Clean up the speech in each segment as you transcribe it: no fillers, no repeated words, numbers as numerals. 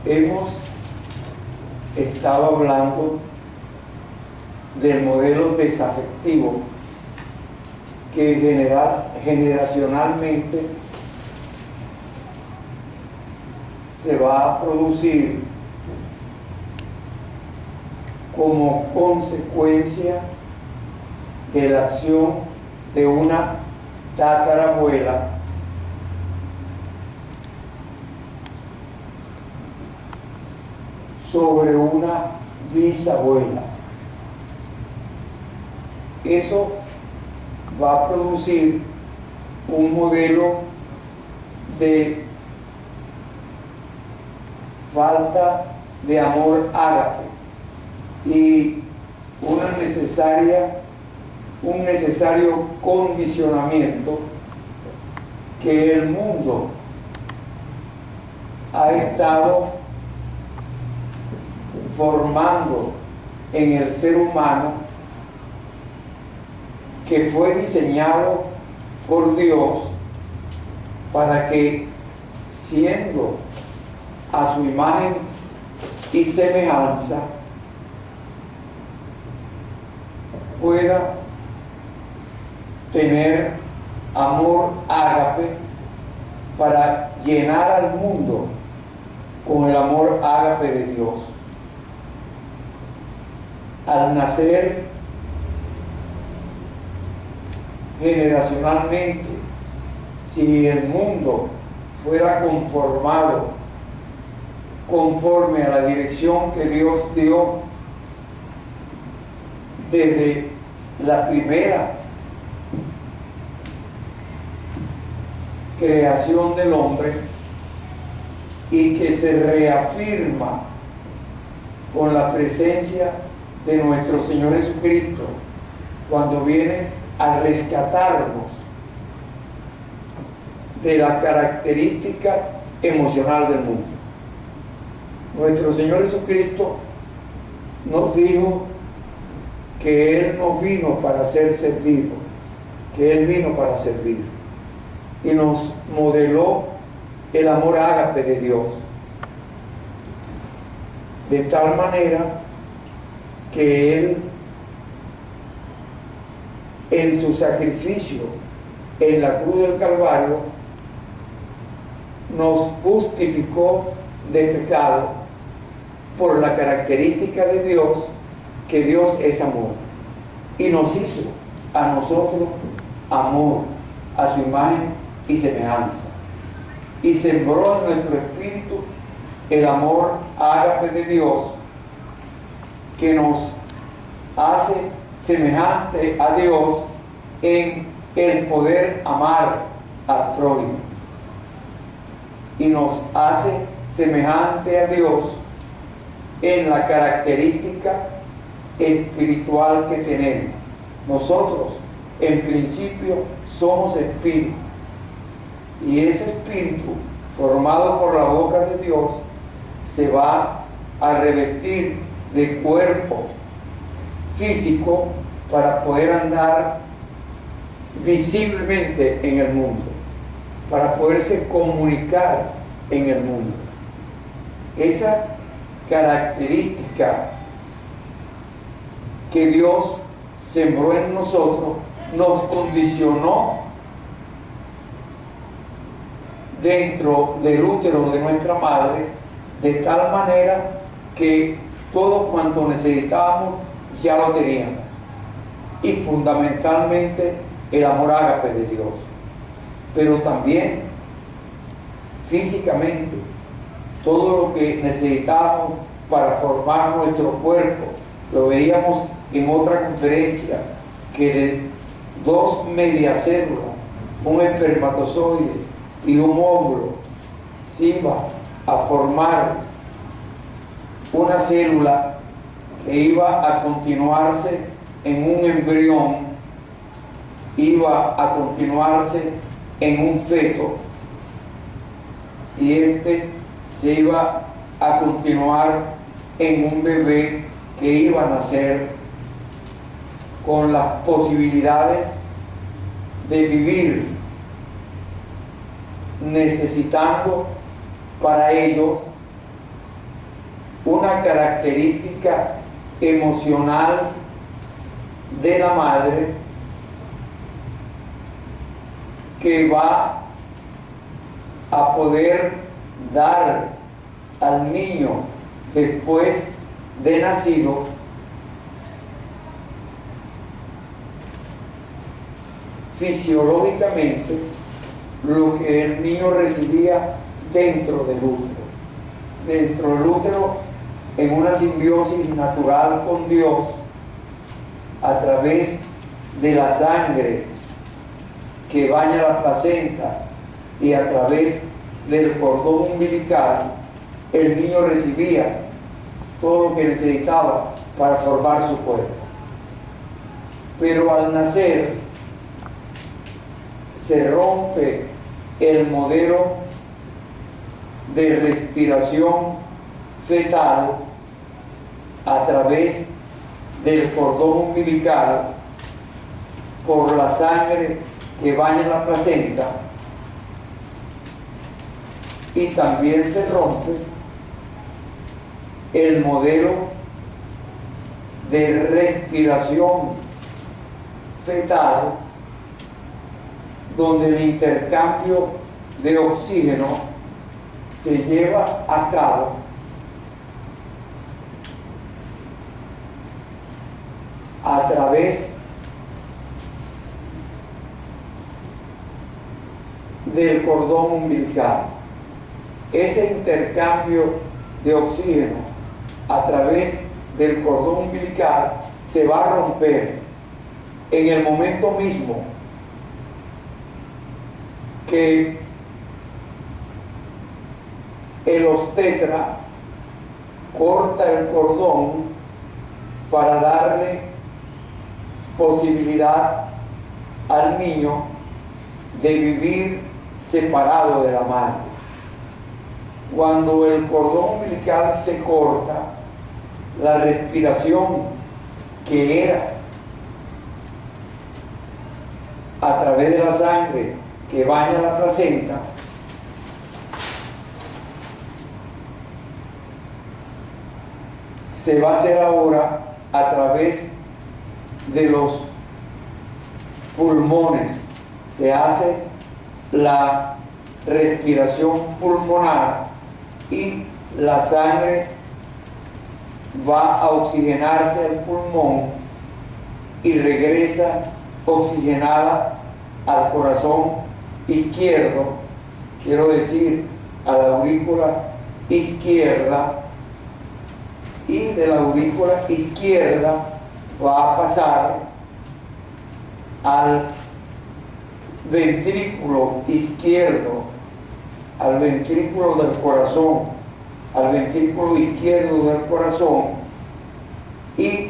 Hemos estado hablando del modelo desafectivo que generacionalmente se va a producir como consecuencia de la acción de una tatarabuela sobre una bisabuela. Eso va a producir un modelo de falta de amor ágape y un necesario condicionamiento que el mundo ha estado formando en el ser humano, que fue diseñado por Dios para que, siendo a su imagen y semejanza, pueda tener amor ágape para llenar al mundo con el amor ágape de Dios. Al nacer generacionalmente, si el mundo fuera conformado conforme a la dirección que Dios dio desde la primera creación del hombre y que se reafirma con la presencia de nuestro Señor Jesucristo cuando viene a rescatarnos de la característica emocional del mundo. Nuestro Señor Jesucristo nos dijo que Él no vino para ser servido, que Él vino para servir, y nos modeló el amor ágape de Dios, de tal manera que Él, en su sacrificio en la cruz del Calvario, nos justificó de pecado por la característica de Dios, que Dios es amor, y nos hizo a nosotros amor a su imagen y semejanza, y sembró en nuestro espíritu el amor ágape de Dios, que nos hace semejante a Dios en el poder amar al prójimo, y nos hace semejante a Dios en la característica espiritual que tenemos. Nosotros en principio somos espíritu, y ese espíritu formado por la boca de Dios se va a revestir de cuerpo físico para poder andar visiblemente en el mundo, para poderse comunicar en el mundo. Esa característica que Dios sembró en nosotros nos condicionó dentro del útero de nuestra madre, de tal manera que todo cuanto necesitábamos ya lo teníamos, y fundamentalmente el amor ágape de Dios, pero también físicamente todo lo que necesitábamos para formar nuestro cuerpo. Lo veíamos en otra conferencia, que de dos medias células, un espermatozoide y un óvulo, se iba a formar una célula que iba a continuarse en un embrión, iba a continuarse en un feto, y este se iba a continuar en un bebé que iba a nacer con las posibilidades de vivir, necesitando para ellos una característica emocional de la madre que va a poder dar al niño después de nacido fisiológicamente lo que el niño recibía dentro del útero. Dentro del útero, en una simbiosis natural con Dios, a través de la sangre que baña la placenta y a través del cordón umbilical, el niño recibía todo lo que necesitaba para formar su cuerpo. Pero al nacer se rompe el modelo de respiración fetal a través del cordón umbilical por la sangre que baña la placenta, y también se rompe el modelo de respiración fetal, donde el intercambio de oxígeno se lleva a cabo a través del cordón umbilical. Ese intercambio de oxígeno a través del cordón umbilical se va a romper en el momento mismo que el obstetra corta el cordón para darle posibilidad al niño de vivir separado de la madre. Cuando el cordón umbilical se corta, la respiración que era a través de la sangre que baña la placenta se va a hacer ahora a través de los pulmones. Se hace la respiración pulmonar y la sangre va a oxigenarse al pulmón y regresa oxigenada al corazón izquierdo, quiero decir a la aurícula izquierda, y de la aurícula izquierda va a pasar al ventrículo izquierdo, al ventrículo del corazón, al ventrículo izquierdo del corazón, y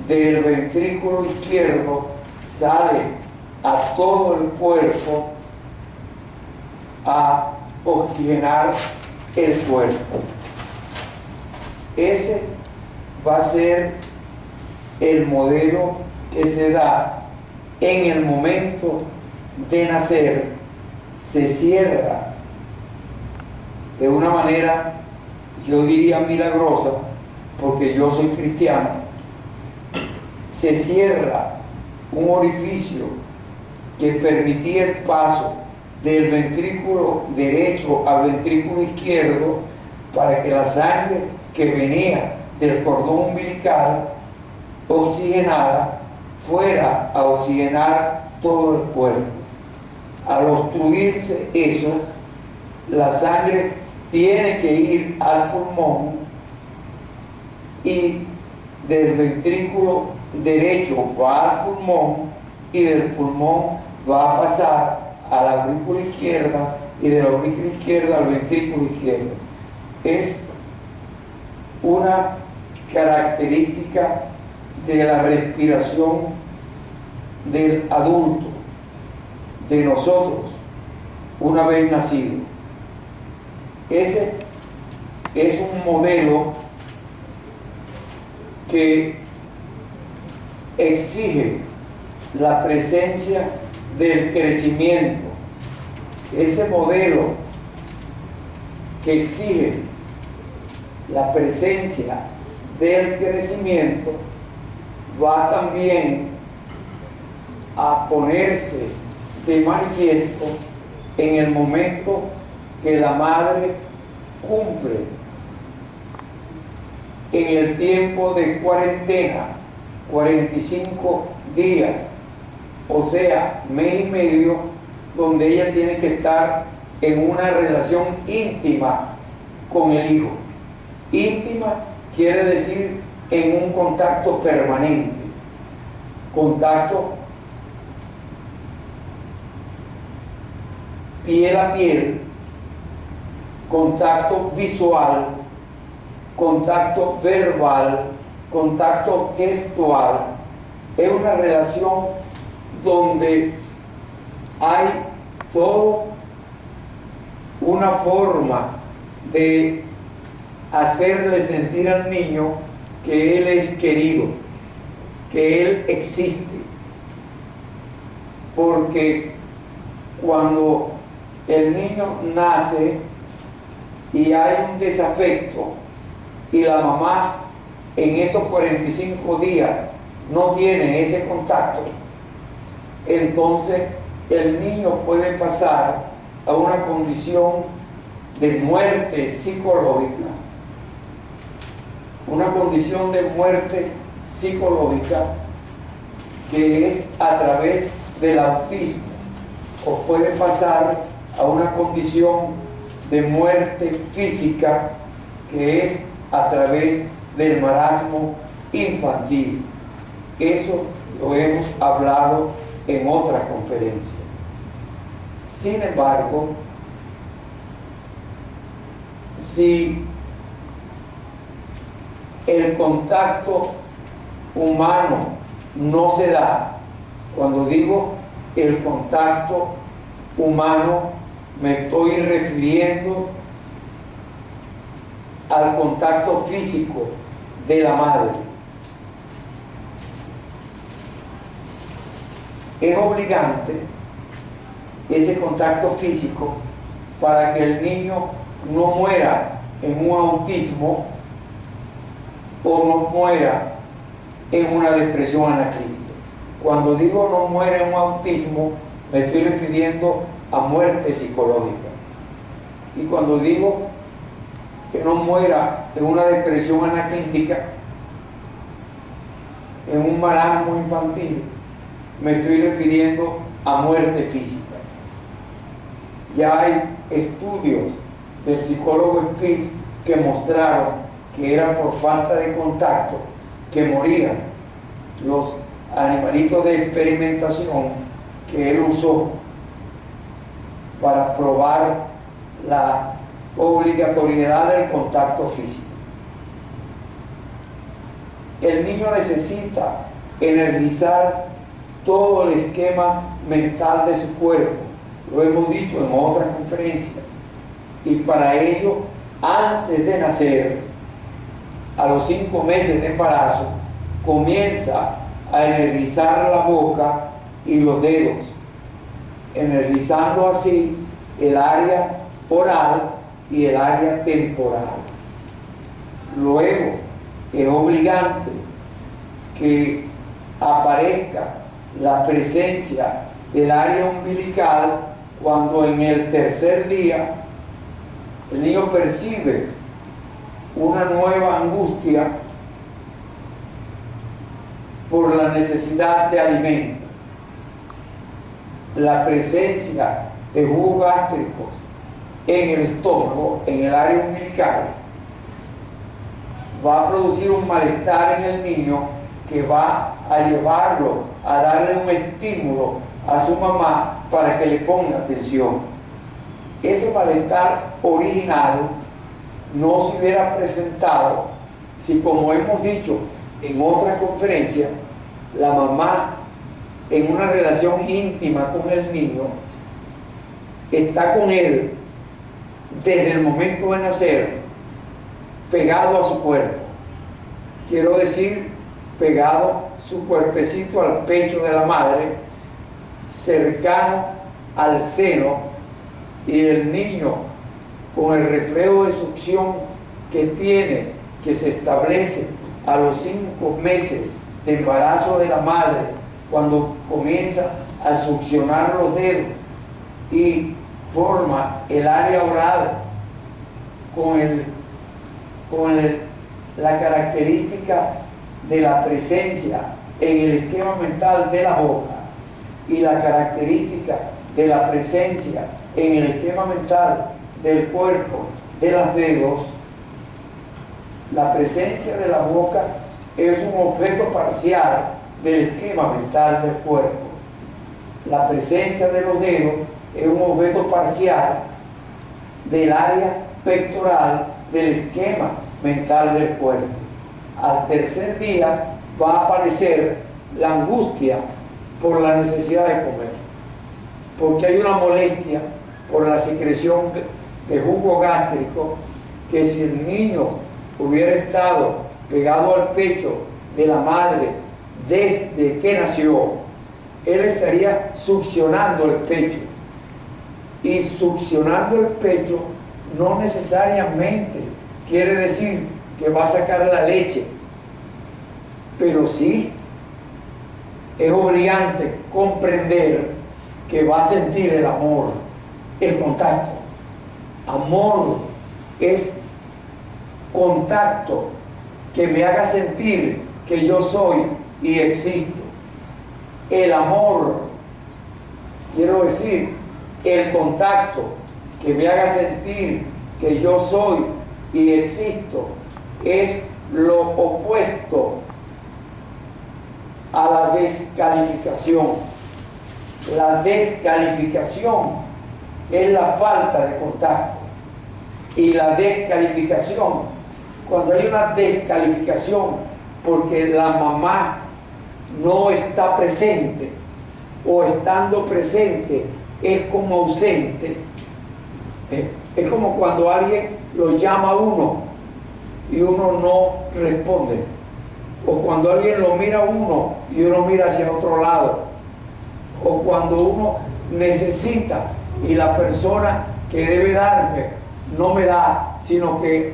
del ventrículo izquierdo sale a todo el cuerpo a oxigenar el cuerpo. Ese va a ser el modelo que se da en el momento de nacer. Se cierra de una manera, yo diría milagrosa, porque yo soy cristiano. Se cierra un orificio que permitía el paso del ventrículo derecho al ventrículo izquierdo para que la sangre que venía del cordón umbilical oxigenada fuera a oxigenar todo el cuerpo. Al obstruirse eso, la sangre tiene que ir al pulmón, y del ventrículo derecho va al pulmón y del pulmón va a pasar a la aurícula izquierda y de la aurícula izquierda al ventrículo izquierdo. Es una característica de la respiración del adulto, de nosotros, una vez nacido. Ese es un modelo que exige la presencia del crecimiento. Ese modelo que exige la presencia del crecimiento va también a ponerse de manifiesto en el momento que la madre cumple en el tiempo de cuarentena, 45 días, o sea, mes y medio, donde ella tiene que estar en una relación íntima con el hijo. Íntima quiere decir en un contacto permanente, contacto piel a piel, contacto visual, contacto verbal, contacto gestual. Es una relación donde hay toda una forma de hacerle sentir al niño que él es querido, que él existe. Porque cuando el niño nace y hay un desafecto y la mamá en esos 45 días no tiene ese contacto, entonces el niño puede pasar a una condición de muerte psicológica, una condición de muerte psicológica que es a través del autismo, o puede pasar a una condición de muerte física que es a través del marasmo infantil. Eso lo hemos hablado en otras conferencias. Sin embargo, si el contacto humano no se da, cuando digo el contacto humano, me estoy refiriendo al contacto físico de la madre. Es obligante ese contacto físico para que el niño no muera en un autismo o no muera en una depresión anaclítica. Cuando digo no muera en un autismo, me estoy refiriendo a muerte psicológica. Y cuando digo que no muera en una depresión anaclítica, en un marasmo infantil, me estoy refiriendo a muerte física. Ya hay estudios del psicólogo Spitz que mostraron que era por falta de contacto que morían los animalitos de experimentación que él usó para probar la obligatoriedad del contacto físico. El niño necesita energizar todo el esquema mental de su cuerpo, lo hemos dicho en otras conferencias, y para ello, antes de nacer, a los 5 meses de embarazo, comienza a energizar la boca y los dedos, energizando así el área oral y el área temporal. Luego es obligante que aparezca la presencia del área umbilical cuando en el tercer día el niño percibe una nueva angustia por la necesidad de alimento. La presencia de jugos gástricos en el estómago, en el área umbilical, va a producir un malestar en el niño que va a llevarlo a darle un estímulo a su mamá para que le ponga atención. Ese malestar original no se hubiera presentado si, como hemos dicho en otras conferencias, la mamá en una relación íntima con el niño está con él desde el momento de nacer, pegado a su cuerpo. Quiero decir, pegado su cuerpecito al pecho de la madre, cercano al seno, y el niño con el reflejo de succión que se establece a los 5 meses de embarazo de la madre, cuando comienza a succionar los dedos y forma el área oral la característica de la presencia en el esquema mental de la boca y la característica de la presencia en el esquema mental del cuerpo de los dedos. La presencia de la boca es un objeto parcial del esquema mental del cuerpo. La presencia de los dedos es un objeto parcial del área pectoral del esquema mental del cuerpo. Al tercer día va a aparecer la angustia por la necesidad de comer, porque hay una molestia por la secreción de jugo gástrico, que si el niño hubiera estado pegado al pecho de la madre desde que nació, él estaría succionando el pecho. Y succionando el pecho no necesariamente quiere decir que va a sacar la leche, pero sí es obligante comprender que va a sentir el amor, el contacto. Amor es contacto que me haga sentir que yo soy y existo. El amor, quiero decir, el contacto que me haga sentir que yo soy y existo, es lo opuesto a la descalificación. La descalificación es la falta de contacto. Y la descalificación, cuando hay una descalificación porque la mamá no está presente, o estando presente es como ausente, es como cuando alguien lo llama a uno y uno no responde, o cuando alguien lo mira a uno y uno mira hacia otro lado, o cuando uno necesita y la persona que debe darme no me da, sino que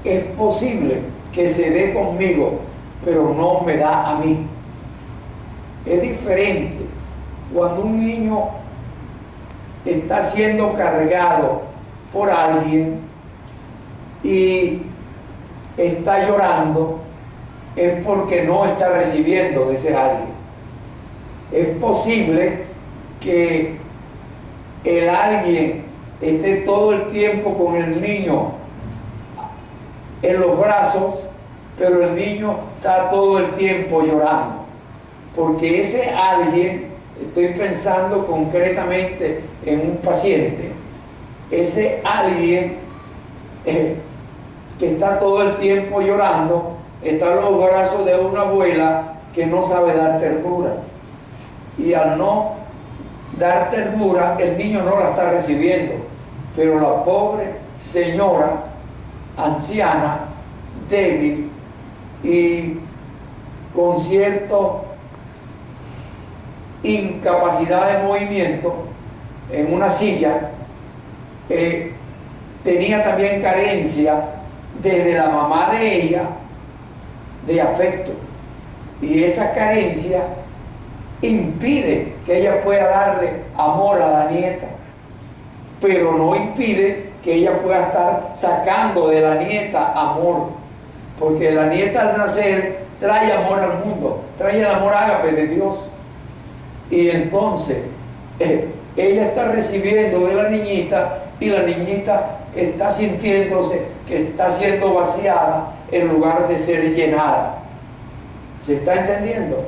es posible que se dé conmigo, pero no me da a mí. Es diferente cuando un niño está siendo cargado por alguien y está llorando, es porque no está recibiendo de ese alguien. Es posible que el alguien esté todo el tiempo con el niño en los brazos, pero el niño está todo el tiempo llorando, porque ese alguien, estoy pensando concretamente en un paciente, ese alguien que está todo el tiempo llorando, está en los brazos de una abuela que no sabe dar ternura, y al no dar ternura, el niño no la está recibiendo, pero la pobre señora anciana, débil y con cierta incapacidad de movimiento en una silla, tenía también carencia desde la mamá de ella de afecto, y esa carencia impide que ella pueda darle amor a la nieta, pero no impide que ella pueda estar sacando de la nieta amor, porque la nieta al nacer trae amor al mundo, trae el amor ágape de Dios, y entonces ella está recibiendo de la niñita, y la niñita está sintiéndose que está siendo vaciada en lugar de ser llenada. ¿Se está entendiendo?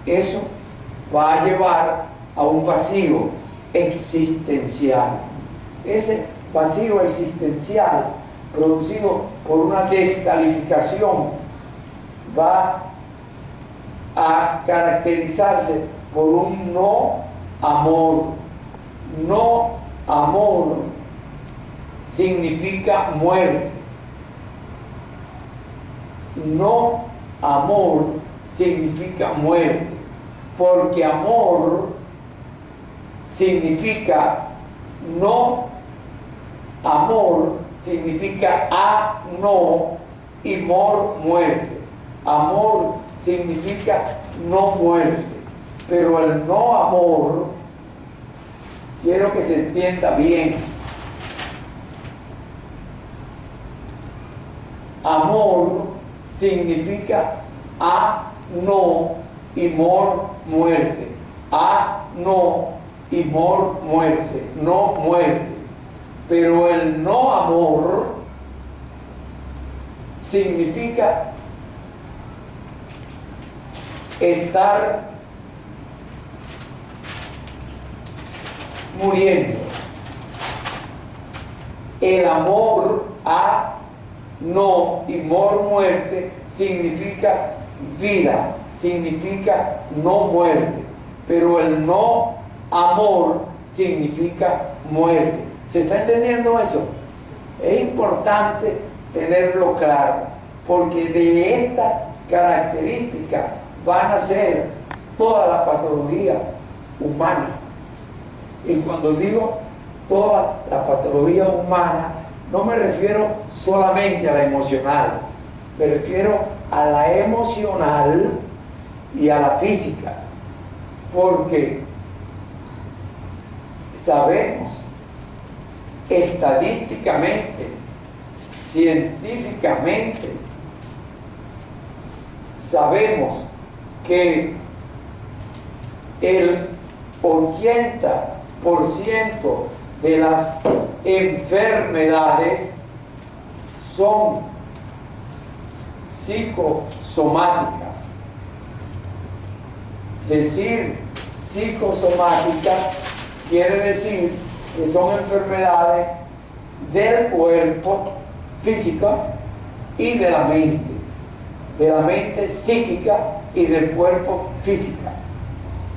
Eso va a llevar a un vacío existencial. Ese vacío existencial producido por una descalificación va a caracterizarse por un no amor. No amor significa muerte. No amor significa muerte, porque amor significa no amor significa a, no, y mor, muerte. Amor significa no muerte, pero el no amor, quiero que se entienda bien. Amor significa a, no, y mor, muerte. A, no, y mor, muerte. No muerte. Pero el no amor significa estar muriendo. El amor a, no, y mor, muerte significa vida, significa no muerte, pero el no amor significa muerte. ¿Se está entendiendo eso? Es importante tenerlo claro, porque de esta característica van a ser toda la patología humana. Y cuando digo toda la patología humana, no me refiero solamente a la emocional, me refiero a la emocional y a la física, porque sabemos estadísticamente, científicamente, sabemos que el 80% de las enfermedades son psicosomáticas. Decir psicosomática quiere decir que son enfermedades del cuerpo físico y de la mente psíquica y del cuerpo física.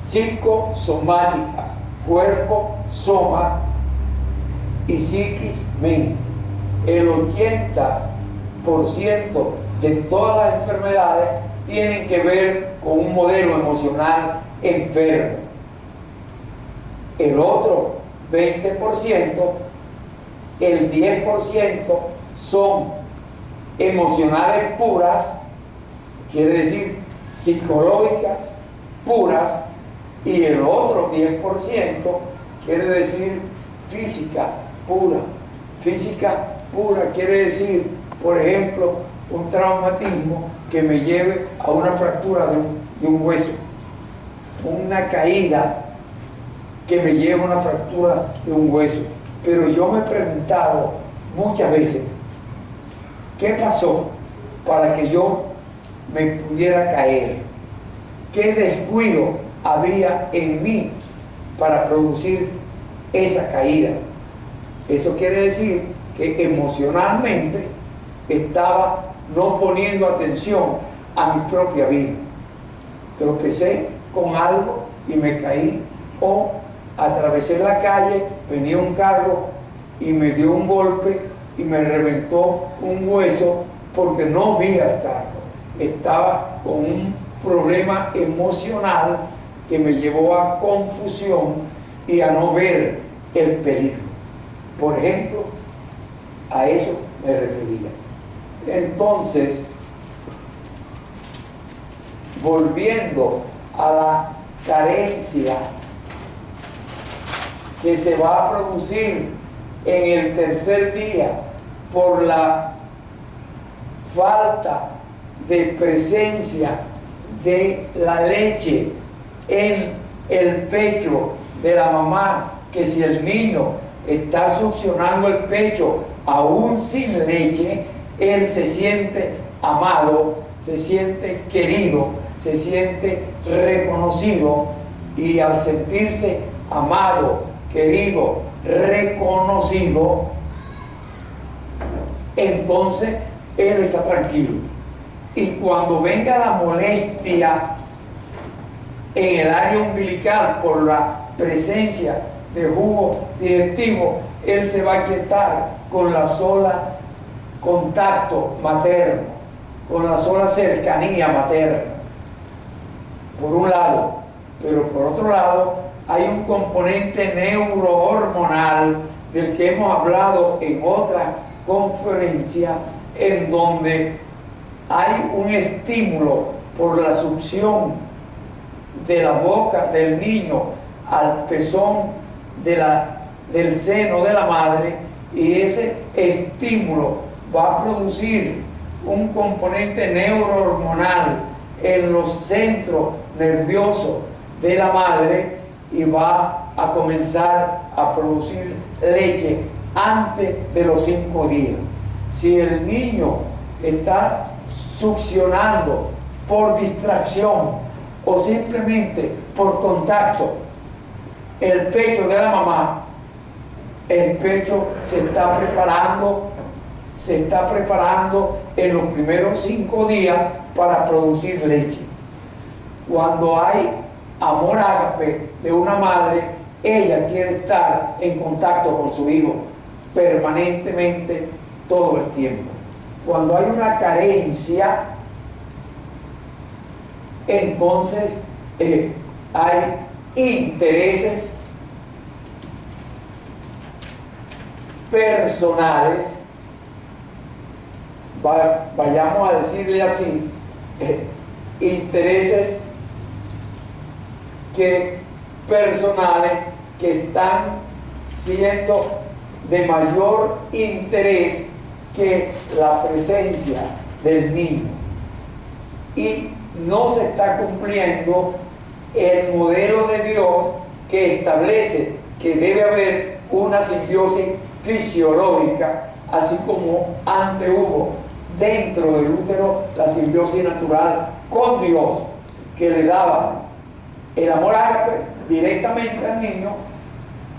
Psicosomática, cuerpo, soma, y psiquis, mente. El 80% de todas las enfermedades tienen que ver con un modelo emocional enfermo. El otro 20%, el 10% son emocionales puras, quiere decir psicológicas puras, y el otro 10% quiere decir física pura. Física pura quiere decir, por ejemplo, un traumatismo que me lleve a una fractura de un hueso, una caída que me lleve a una fractura de un hueso. Pero yo me he preguntado muchas veces, ¿qué pasó para que yo me pudiera caer? ¿Qué descuido había en mí para producir esa caída? Eso quiere decir que emocionalmente estaba no poniendo atención a mi propia vida. Tropecé con algo y me caí, o atravesé la calle, venía un carro y me dio un golpe y me reventó un hueso porque no vi al carro. Estaba con un problema emocional que me llevó a confusión y a no ver el peligro. Por ejemplo, a eso me refería. Entonces, volviendo a la carencia que se va a producir en el tercer día por la falta de presencia de la leche en el pecho de la mamá, que si el niño está succionando el pecho aún sin leche, él se siente amado, se siente querido, se siente reconocido, y al sentirse amado, querido, reconocido, entonces él está tranquilo. Y cuando venga la molestia en el área umbilical por la presencia de jugo digestivo, él se va a quietar con la sola contacto materno, con la sola cercanía materna, por un lado. Pero por otro lado, hay un componente neurohormonal del que hemos hablado en otras conferencia en donde hay un estímulo por la succión de la boca del niño al pezón del seno de la madre, y ese estímulo va a producir un componente neurohormonal en los centros nerviosos de la madre y va a comenzar a producir leche antes de los 5 días. Si el niño está succionando por distracción o simplemente por contacto el pecho de la mamá, el pecho se está preparando en los primeros 5 días para producir leche. Cuando hay amor ágape de una madre, ella quiere estar en contacto con su hijo permanentemente todo el tiempo. Cuando hay una carencia, entonces hay intereses personales, vayamos a decirle así, intereses personales que están siendo de mayor interés que la presencia del niño, y no se está cumpliendo el modelo de Dios que establece que debe haber una simbiosis fisiológica, así como antes hubo dentro del útero la simbiosis natural con Dios, que le daba el amor ágape directamente al niño,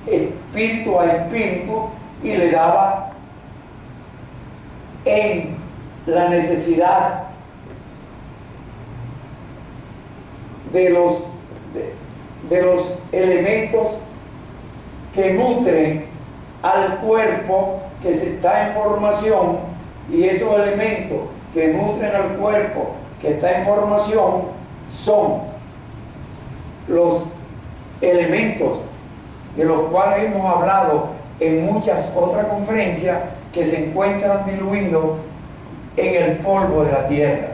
espíritu a espíritu, y le daba en la necesidad de los elementos que nutren al cuerpo que se está en formación, y esos elementos que nutren al cuerpo que está en formación son los elementos de los cuales hemos hablado en muchas otras conferencias, que se encuentran diluidos en el polvo de la tierra.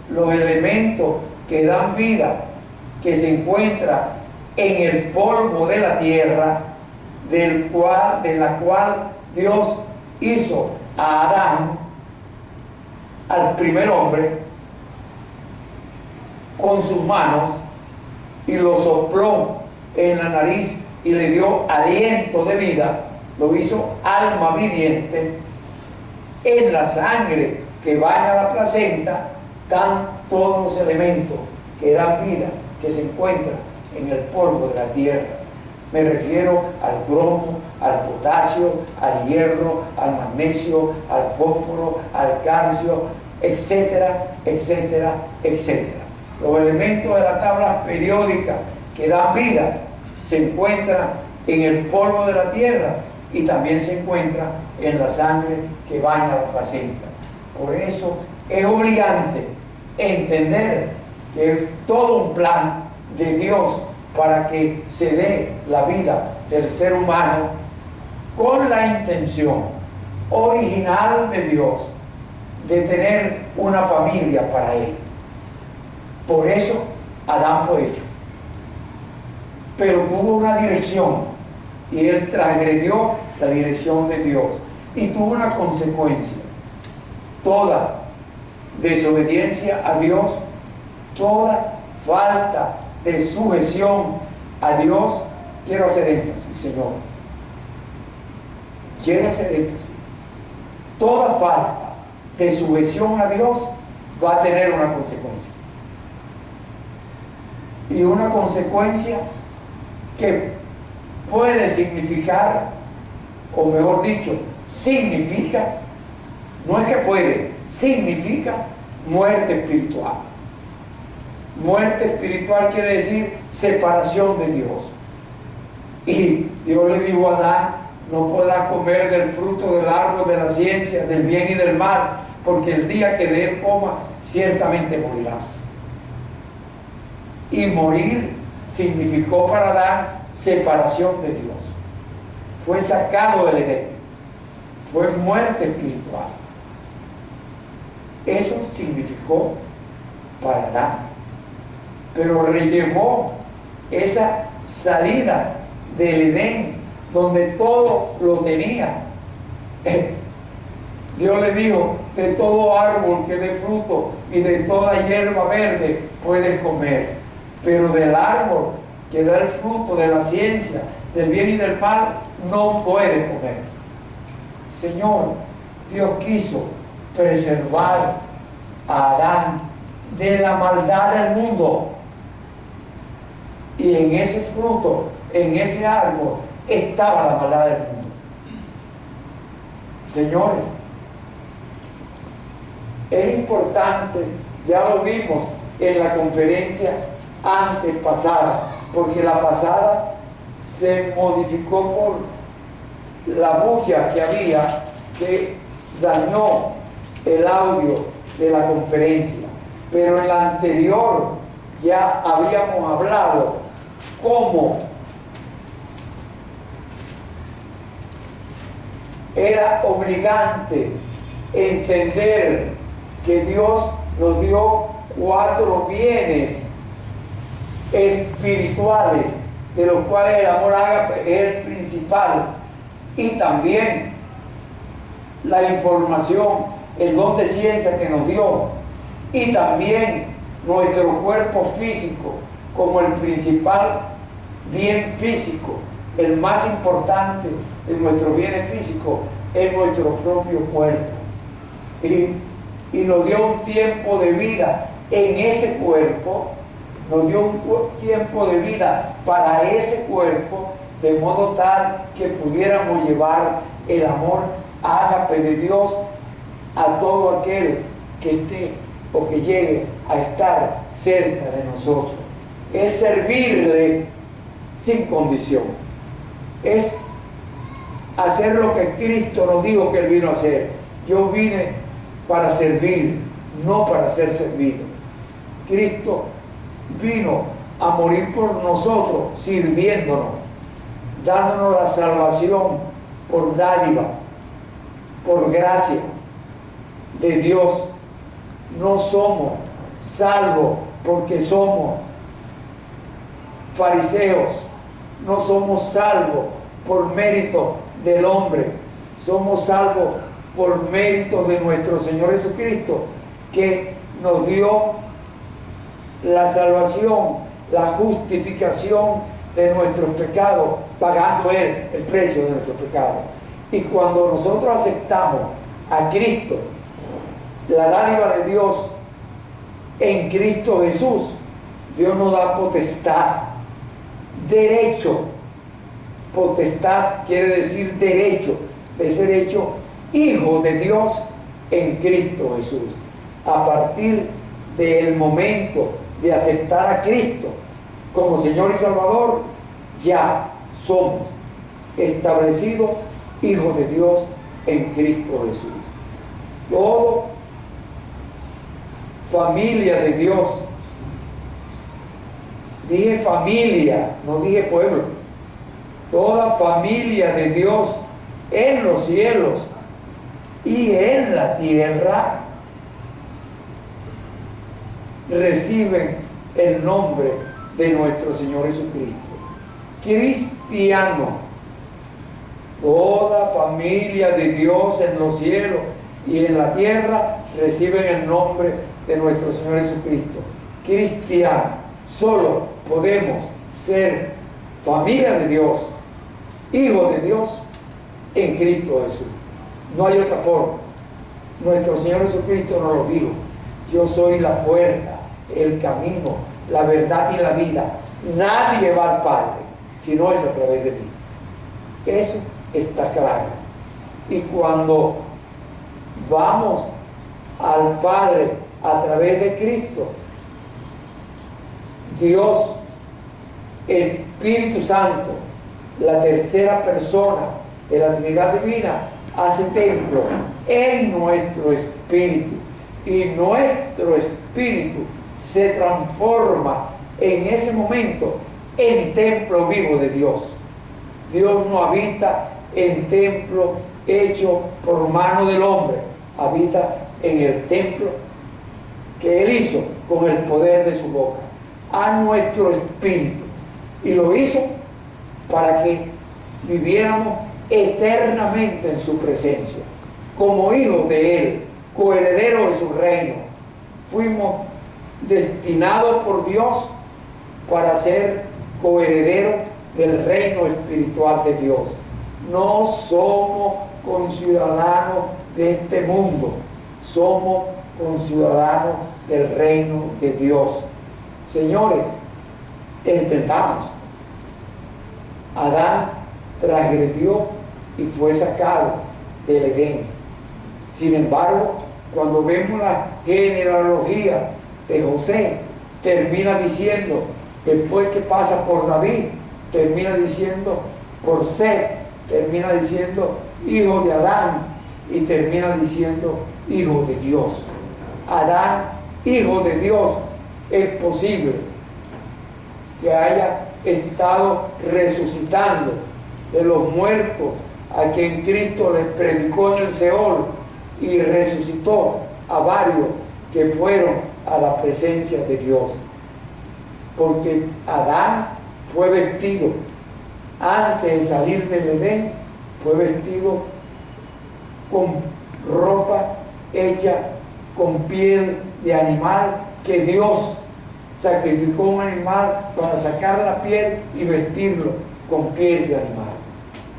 Los elementos que dan vida, que se encuentran en el polvo de la tierra, de la cual Dios hizo a Adán, al primer hombre, con sus manos, y lo sopló en la nariz y le dio aliento de vida, lo hizo alma viviente. En la sangre que baña la placenta están todos los elementos que dan vida, que se encuentran en el polvo de la tierra. Me refiero al cromo, al potasio, al hierro, al magnesio, al fósforo, al calcio, etcétera, etcétera, etcétera. Los elementos de la tabla periódica que dan vida se encuentran en el polvo de la tierra y también se encuentran en la sangre que baña la placenta. Por eso es obligante entender que es todo un plan de Dios para que se dé la vida del ser humano con la intención original de Dios de tener una familia para él. Por eso Adán fue hecho. Pero tuvo una dirección y él transgredió la dirección de Dios y tuvo una consecuencia. Toda desobediencia a Dios, toda falta de sujeción a Dios, quiero hacer énfasis, Señor. Quiero hacer énfasis. Toda falta de sujeción a Dios va a tener una consecuencia. Y una consecuencia que puede significar, o mejor dicho, significa, no es que puede, significa muerte espiritual. Muerte espiritual quiere decir separación de Dios. Y Dios le dijo a Adán: no podrás comer del fruto del árbol de la ciencia, del bien y del mal, porque el día que de él coma, ciertamente morirás. Y morir significó para Adán separación de Dios. Fue sacado del Edén, fue muerte espiritual. Eso significó para Adán. Pero rellegó esa salida del Edén, donde todo lo tenía. Dios le dijo: de todo árbol que dé fruto y de toda hierba verde puedes comer, pero del árbol que da el fruto de la ciencia, del bien y del mal, no puedes comer. Señor, Dios quiso preservar a Adán de la maldad del mundo. Y en ese fruto, en ese árbol, estaba la maldad del mundo. Señores, es importante, ya lo vimos en la conferencia antepasada, porque la pasada se modificó por la bulla que había, que dañó el audio de la conferencia. Pero en la anterior ya habíamos hablado cómo era obligante entender que Dios nos dio 4 bienes espirituales, de los cuales el amor ágape es el principal, y también la información, el don de ciencia que nos dio, y también nuestro cuerpo físico como el principal bien físico. El más importante de nuestros bienes físicos es nuestro propio cuerpo, y nos dio un tiempo de vida en ese cuerpo, nos dio un tiempo de vida para ese cuerpo, de modo tal que pudiéramos llevar el amor ágape de Dios a todo aquel que esté o que llegue a estar cerca de nosotros. Es servirle sin condición, es hacer lo que Cristo nos dijo que Él vino a hacer. Yo vine para servir, no para ser servido. Cristo vino a morir por nosotros, sirviéndonos, dándonos la salvación por dádiva, por gracia de Dios. No somos salvos porque somos fariseos, no somos salvos por mérito del hombre, somos salvos por mérito de nuestro Señor Jesucristo, que nos dio la salvación, la justificación de nuestros pecados, pagando Él el precio de nuestros pecados. Y cuando nosotros aceptamos a Cristo, la dádiva de Dios en Cristo Jesús, Dios nos da potestad, derecho. Potestad quiere decir derecho de ser hecho hijo de Dios en Cristo Jesús. A partir del momento de aceptar a Cristo como Señor y Salvador, ya somos establecidos hijos de Dios en Cristo Jesús. Todo familia de Dios, dije familia, no dije pueblo, toda familia de Dios en los cielos y en la tierra reciben el nombre de nuestro Señor Jesucristo. Cristiano, toda familia de Dios en los cielos y en la tierra reciben el nombre de nuestro Señor Jesucristo. Cristiano, solo podemos ser familia de Dios, hijo de Dios en Cristo Jesús. No hay otra forma. Nuestro Señor Jesucristo nos lo dijo: yo soy la puerta, el camino, la verdad y la vida. Nadie va al Padre si no es a través de mí. Eso está claro. Y cuando vamos al Padre a través de Cristo, Dios, Espíritu Santo, la tercera persona de la Trinidad Divina, hace templo en nuestro espíritu, y nuestro espíritu se transforma en ese momento en templo vivo de Dios. Dios no habita en templo hecho por mano del hombre, habita en el templo que Él hizo con el poder de su boca, a nuestro espíritu. Y lo hizo para que viviéramos eternamente en su presencia, como hijos de Él, coherederos de su reino. Fuimos destinados por Dios para ser coherederos del reino espiritual de Dios. No somos conciudadanos de este mundo, somos conciudadanos del reino de Dios. Señores, entendamos, Adán transgredió y fue sacado del Edén. Sin embargo, cuando vemos la genealogía de José, termina diciendo, después que pasa por David, termina diciendo por Set, termina diciendo hijo de Adán y termina diciendo hijo de Dios. Adán, hijo de Dios, es posible que haya estado resucitando de los muertos a quien Cristo les predicó en el Seol y resucitó a varios que fueron a la presencia de Dios. Porque Adán fue vestido, antes de salir del Edén, fue vestido con ropa hecha con piel de animal, que Dios sacrificó un animal para sacar la piel y vestirlo con piel de animal.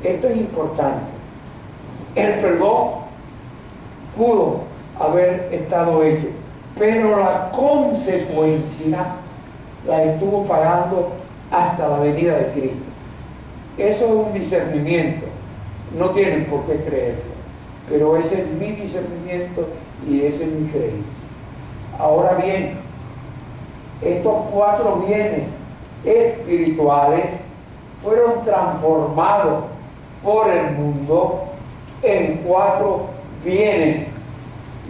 Esto es importante. El perdón pudo haber estado hecho, pero la consecuencia la estuvo pagando hasta la venida de Cristo. Eso es un discernimiento. No tienen por qué creerlo, pero ese es mi discernimiento y esa es mi creencia. Ahora bien, estos 4 bienes espirituales fueron transformados por el mundo en 4 bienes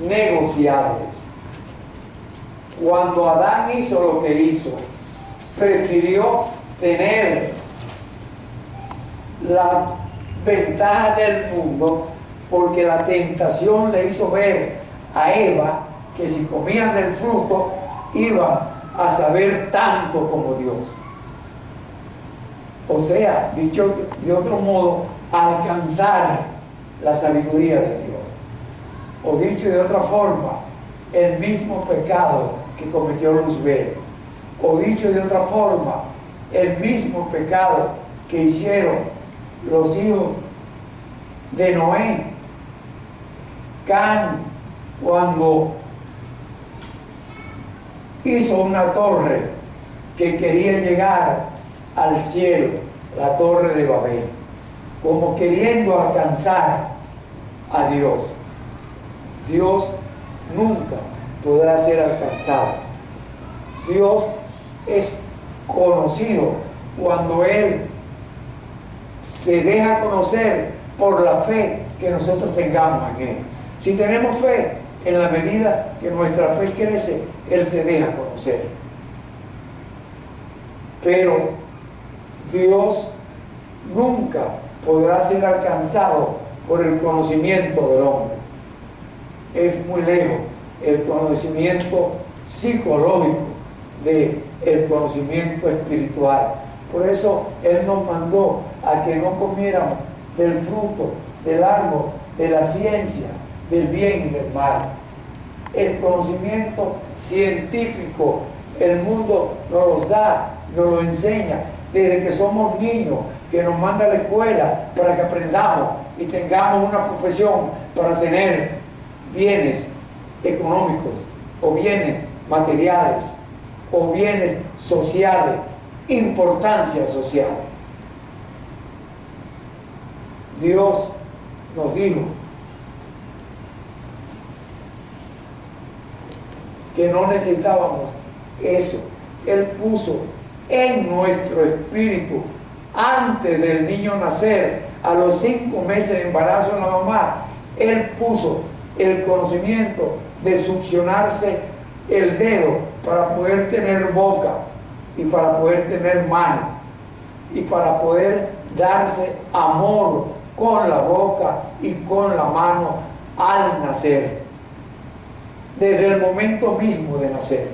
negociables. Cuando Adán hizo lo que hizo, prefirió tener la ventaja del mundo, porque la tentación le hizo ver a Eva que si comían del fruto iban a saber tanto como Dios. O sea, dicho de otro modo, alcanzar la sabiduría de Dios. O dicho de otra forma, el mismo pecado que cometió Luzbel. O dicho de otra forma, el mismo pecado que hicieron los hijos de Noé, Can, cuando hizo una torre que quería llegar al cielo, la torre de Babel, como queriendo alcanzar a Dios. Dios nunca podrá ser alcanzado. Dios es conocido cuando Él se deja conocer por la fe que nosotros tengamos en Él. Si tenemos fe, en la medida que nuestra fe crece, Él se deja conocer. Pero Dios nunca podrá ser alcanzado por el conocimiento del hombre. Es muy lejos el conocimiento psicológico del conocimiento espiritual. Por eso Él nos mandó a que no comiéramos del fruto del árbol de la ciencia, del bien y del mal. El conocimiento científico, el mundo nos los da, nos lo enseña desde que somos niños, que nos manda a la escuela para que aprendamos y tengamos una profesión para tener bienes económicos o bienes materiales o bienes sociales, importancia social. Dios nos dijo que no necesitábamos eso. Él puso en nuestro espíritu, antes del niño nacer, a los 5 meses de embarazo de la mamá, Él puso el conocimiento de succionarse el dedo para poder tener boca y para poder tener mano y para poder darse amor con la boca y con la mano al nacer, desde el momento mismo de nacer.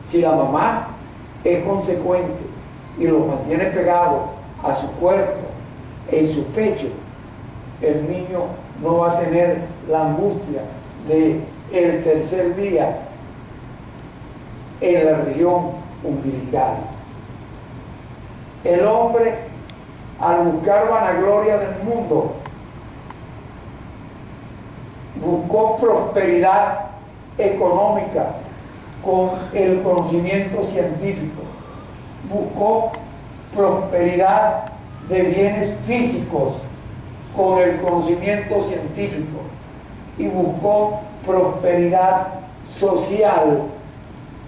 Si la mamá es consecuente y lo mantiene pegado a su cuerpo, en su pecho, el niño no va a tener la angustia de el tercer día en la región umbilical. El hombre, al buscar vanagloria del mundo, buscó prosperidad económica con el conocimiento científico, buscó prosperidad de bienes físicos con el conocimiento científico y buscó prosperidad social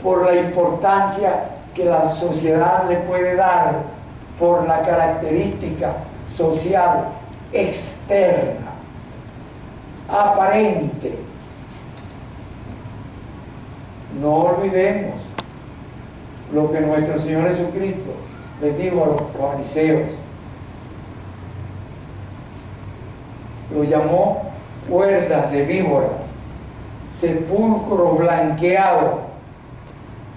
por la importancia que la sociedad le puede dar por la característica social externa, aparente. No olvidemos lo que nuestro Señor Jesucristo les dijo a los fariseos. Los llamó cuerdas de víbora, sepulcro blanqueado,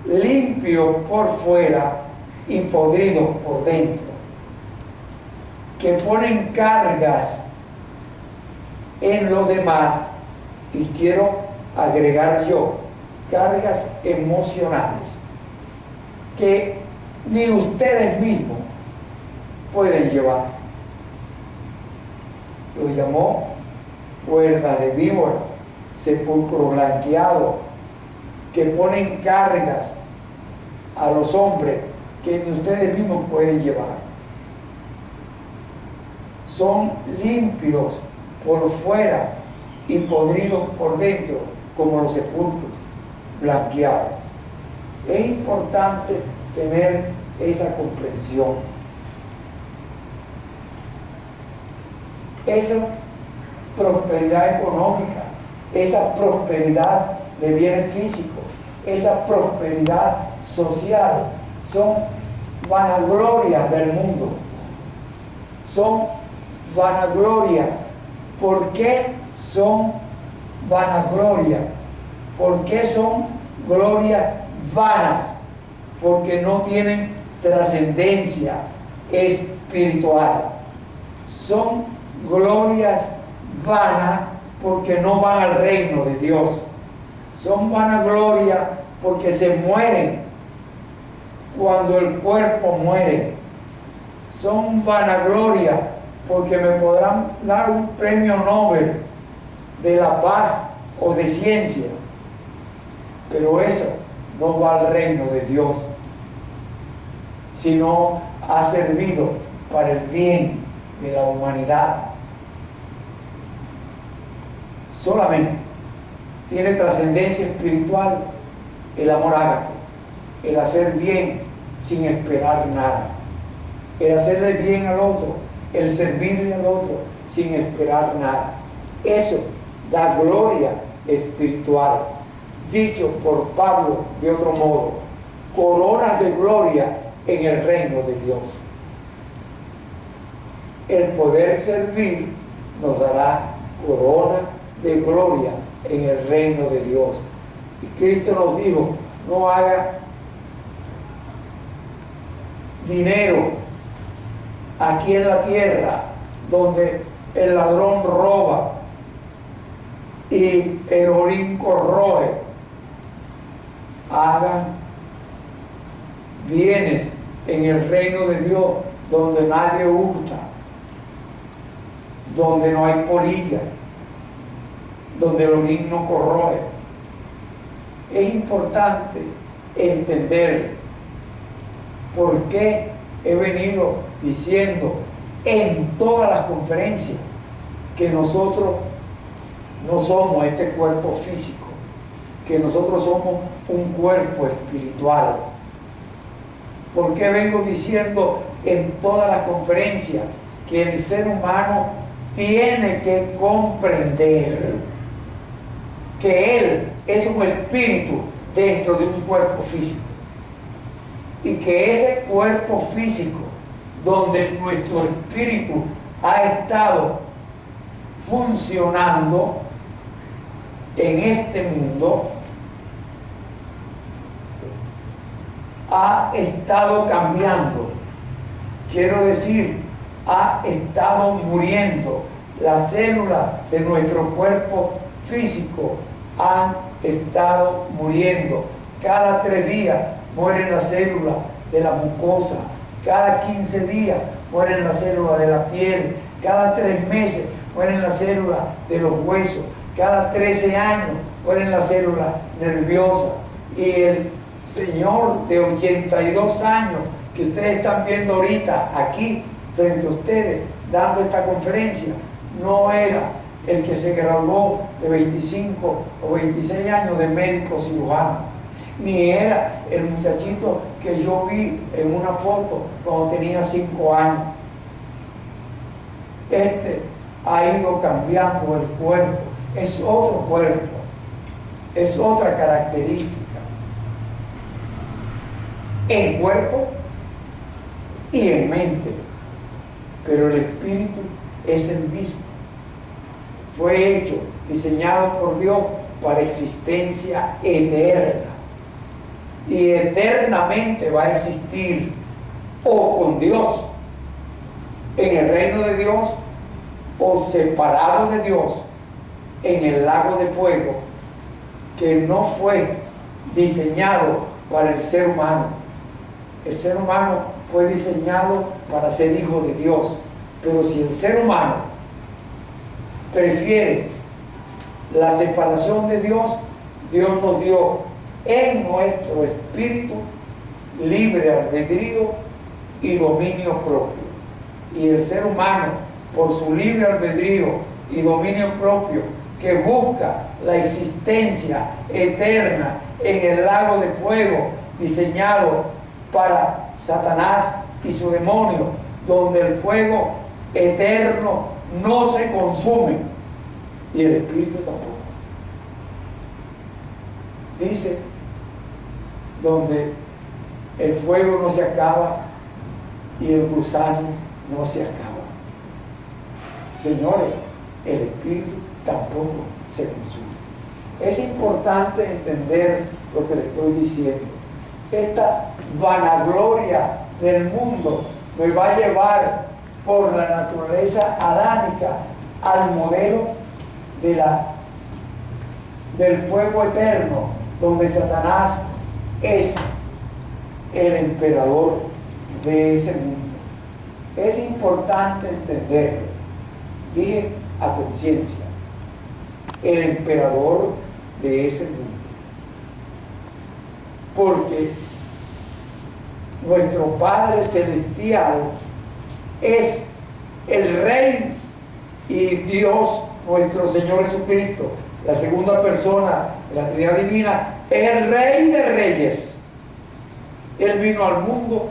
limpio por fuera y podrido por dentro, que ponen cargas en los demás, y quiero agregar yo, cargas emocionales que ni ustedes mismos pueden llevar. Lo llamó cuerda de víbora, sepulcro blanqueado, que ponen cargas a los hombres que ni ustedes mismos pueden llevar. Son limpios por fuera y podridos por dentro, como los sepulcros blanqueados. Es importante tener esa comprensión. Esa prosperidad económica, esa prosperidad de bienes físicos, esa prosperidad social, son vanaglorias del mundo. Son vanaglorias. ¿Por qué son vanaglorias? ¿Por qué son glorias vanas? Porque no tienen trascendencia espiritual. Son glorias vanas porque no van al reino de Dios. Son vanaglorias porque se mueren cuando el cuerpo muere. Son vanaglorias porque me podrán dar un premio Nobel de la paz o de ciencia, pero eso no va al reino de Dios, sino ha servido para el bien de la humanidad. Solamente tiene trascendencia espiritual el amor ágape, el hacer bien sin esperar nada, el hacerle bien al otro, el servirle al otro sin esperar nada. Eso da gloria espiritual. Dicho por Pablo de otro modo, coronas de gloria en el reino de Dios. El poder servir nos dará corona de gloria en el reino de Dios. Y Cristo nos dijo, no haga dinero aquí en la tierra donde el ladrón roba y el orín corroe. Hagan bienes en el reino de Dios donde nadie hurta, donde no hay polilla, donde el orín no corroe. Es importante entender por qué he venido diciendo en todas las conferencias que nosotros no somos este cuerpo físico, que nosotros somos un cuerpo espiritual. ¿Por qué vengo diciendo en todas las conferencias que el ser humano tiene que comprender que él es un espíritu dentro de un cuerpo físico? Y que ese cuerpo físico donde nuestro espíritu ha estado funcionando en este mundo, ha estado cambiando. Quiero decir, ha estado muriendo. Las células de nuestro cuerpo físico han estado muriendo. Cada 3 días mueren las células de la mucosa. Cada 15 días mueren las células de la piel. Cada 3 meses mueren las células de los huesos. Cada 13 años mueren las células nerviosas. Y el señor de 82 años que ustedes están viendo ahorita aquí frente a ustedes dando esta conferencia, no era el que se graduó de 25 o 26 años de médico cirujano, ni era el muchachito que yo vi en una foto cuando tenía 5 años. Este ha ido cambiando el cuerpo, es otro cuerpo, es otra característica en cuerpo y en mente, pero el espíritu es el mismo. Fue hecho, diseñado por Dios para existencia eterna, y eternamente va a existir o con Dios en el reino de Dios, o separado de Dios en el lago de fuego, que no fue diseñado para el ser humano. El ser humano fue diseñado para ser hijo de Dios, pero si el ser humano prefiere la separación de Dios, Dios nos dio en nuestro espíritu libre albedrío y dominio propio. Y el ser humano, por su libre albedrío y dominio propio, que busca la existencia eterna en el lago de fuego diseñado para Satanás y su demonio, donde el fuego eterno no se consume y el espíritu tampoco. Dice, donde el fuego no se acaba y el gusano no se acaba. Señores, el espíritu tampoco se consume. Es importante entender lo que le estoy diciendo. Esta vanagloria del mundo me va a llevar por la naturaleza adánica al modelo del fuego eterno, donde Satanás es el emperador de ese mundo. Es importante entenderlo. Dije a conciencia, el emperador de ese mundo. Porque nuestro Padre Celestial es el Rey y Dios, nuestro Señor Jesucristo, la segunda persona de la Trinidad Divina, es el Rey de Reyes. Él vino al mundo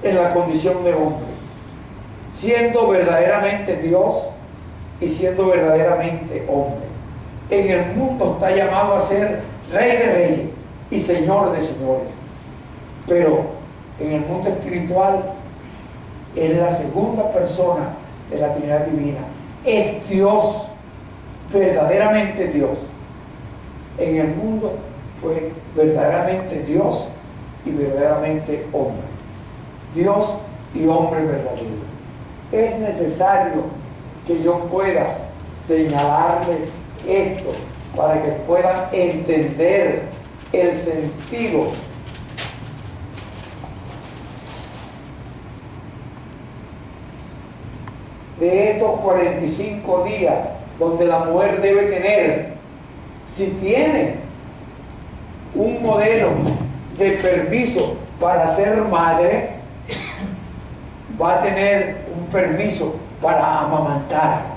en la condición de hombre, siendo verdaderamente Dios y siendo verdaderamente hombre. En el mundo está llamado a ser Rey de Reyes y Señor de señores, pero en el mundo espiritual es la segunda persona de la Trinidad Divina. Es Dios, verdaderamente Dios. En el mundo fue verdaderamente Dios y verdaderamente hombre. Dios y hombre verdadero. Es necesario que yo pueda señalarle esto para que puedan entender el sentido de estos 45 días donde la mujer debe tener, si tiene un modelo de permiso para ser madre, va a tener un permiso para amamantar.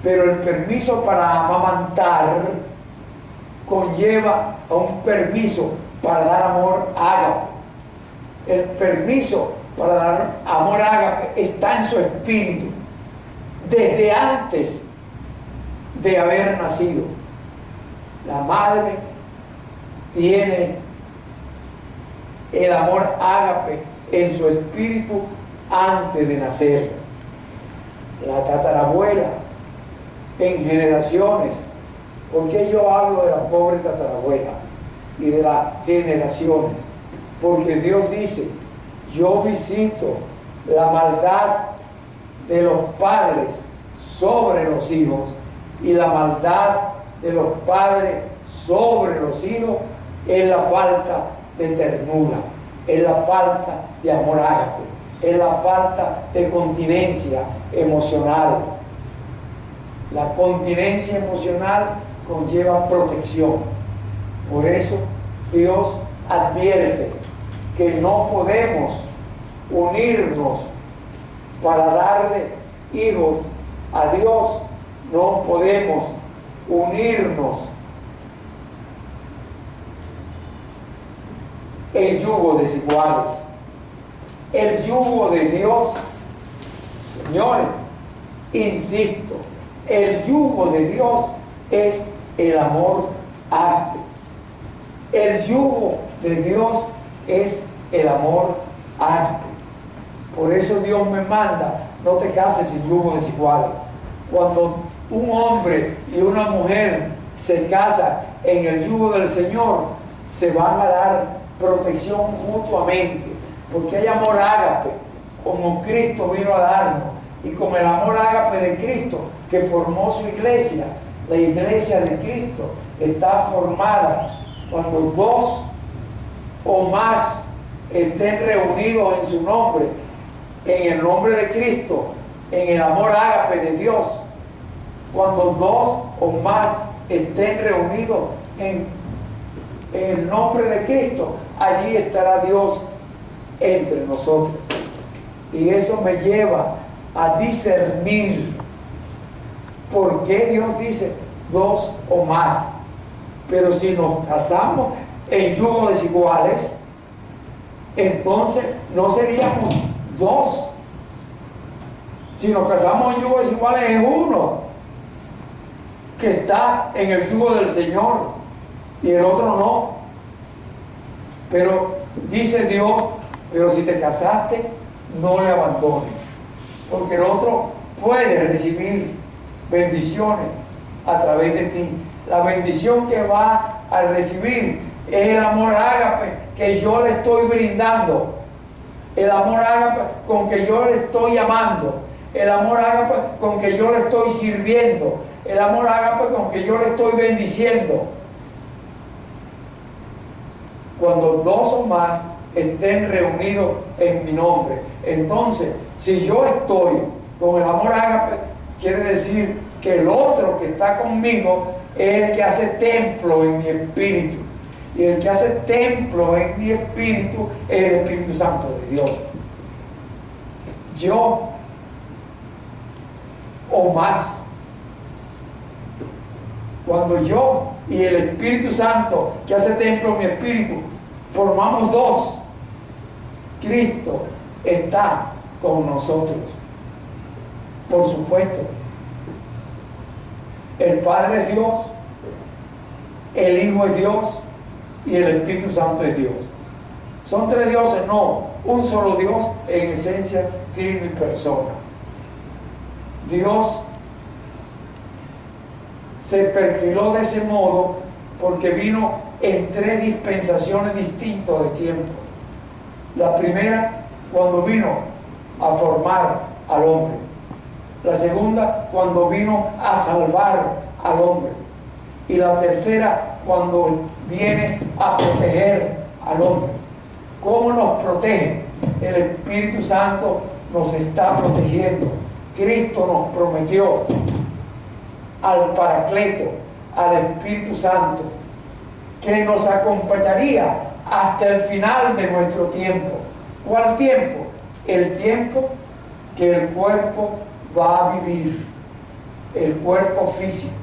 Pero el permiso para amamantar conlleva a un permiso para dar amor ágape. El permiso para dar amor ágape está en su espíritu desde antes de haber nacido. La madre tiene el amor ágape en su espíritu antes de nacer. La tatarabuela, en generaciones. ¿Por qué yo hablo de la pobre tatarabuela y de las generaciones? Porque Dios dice, yo visito la maldad de los padres sobre los hijos y la maldad de los padres sobre los hijos es la falta de ternura, es la falta de amor ágape, es la falta de continencia emocional. La continencia emocional conlleva protección. Por eso Dios advierte que no podemos unirnos para darle hijos a Dios. No podemos unirnos en yugos desiguales. El yugo de Dios, señores, insisto, el yugo de Dios es el amor ágape. El yugo de Dios es el amor ágape. Por eso Dios me manda, no te cases en yugos desiguales. Cuando un hombre y una mujer se casan en el yugo del Señor, se van a dar protección mutuamente, porque hay amor ágape, como Cristo vino a darnos, y como el amor ágape de Cristo, que formó su iglesia. La iglesia de Cristo está formada cuando dos o más estén reunidos en su nombre, en el nombre de Cristo, en el amor ágape de Dios. Cuando dos o más estén reunidos en el nombre de Cristo, allí estará Dios entre nosotros. Y eso me lleva a discernir por qué Dios dice dos o más. Pero si nos casamos en yugos desiguales, entonces no seríamos dos. Si nos casamos en yugos desiguales, es uno que está en el yugo del Señor y el otro no. Pero dice Dios, pero si te casaste, no le abandones, porque el otro puede recibir bendiciones a través de ti. La bendición que va a recibir es el amor ágape que yo le estoy brindando, el amor ágape con que yo le estoy amando, el amor ágape con que yo le estoy sirviendo, el amor ágape con que yo le estoy bendiciendo. Cuando dos o más estén reunidos en mi nombre, entonces, si yo estoy con el amor ágape, quiere decir que el otro que está conmigo es el que hace templo en mi espíritu. Y el que hace templo en mi espíritu es el Espíritu Santo de Dios. Yo o más. Cuando yo y el Espíritu Santo que hace templo en mi espíritu formamos dos, Cristo está con nosotros. Por supuesto, el Padre es Dios, el Hijo es Dios y el Espíritu Santo es Dios. Son tres dioses, no, un solo Dios en esencia, trino y persona. Dios se perfiló de ese modo porque vino en tres dispensaciones distintas de tiempo. La primera, cuando vino a formar al hombre. La segunda, cuando vino a salvar al hombre. Y la tercera, cuando viene a proteger al hombre. ¿Cómo nos protege? El Espíritu Santo nos está protegiendo. Cristo nos prometió al Paracleto, al Espíritu Santo, que nos acompañaría hasta el final de nuestro tiempo. ¿Cuál tiempo? El tiempo que el cuerpo va a vivir, el cuerpo físico.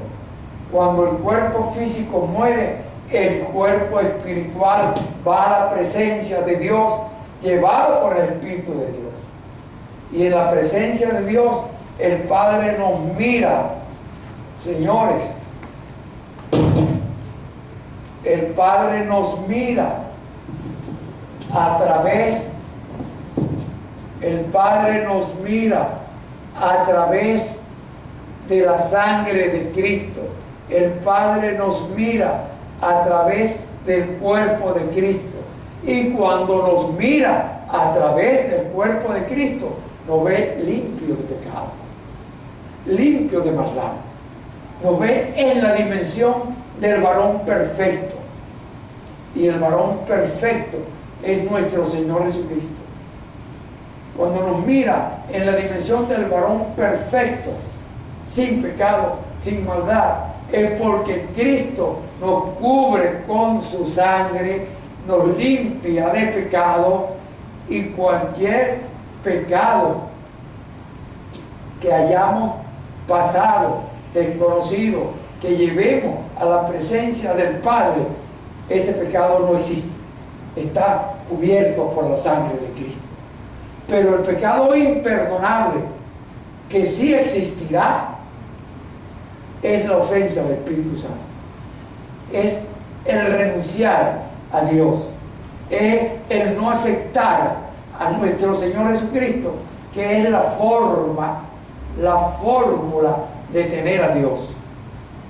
Cuando el cuerpo físico muere, el cuerpo espiritual va a la presencia de Dios, llevado por el Espíritu de Dios. Y en la presencia de Dios, el Padre nos mira. Señores, el Padre nos mira a través El Padre nos mira a través de la sangre de Cristo. El Padre nos mira a través del cuerpo de Cristo. Y cuando nos mira a través del cuerpo de Cristo, nos ve limpio de pecado, limpio de maldad. Nos ve en la dimensión del varón perfecto. Y el varón perfecto es nuestro Señor Jesucristo. Cuando nos mira en la dimensión del varón perfecto, sin pecado, sin maldad, es porque Cristo nos cubre con su sangre, nos limpia de pecado, y cualquier pecado que hayamos pasado, desconocido, que llevemos a la presencia del Padre, ese pecado no existe, está cubierto por la sangre de Cristo. Pero el pecado imperdonable que sí existirá es la ofensa al Espíritu Santo, es el renunciar a Dios, es el no aceptar a nuestro Señor Jesucristo, que es la forma, la fórmula de tener a Dios,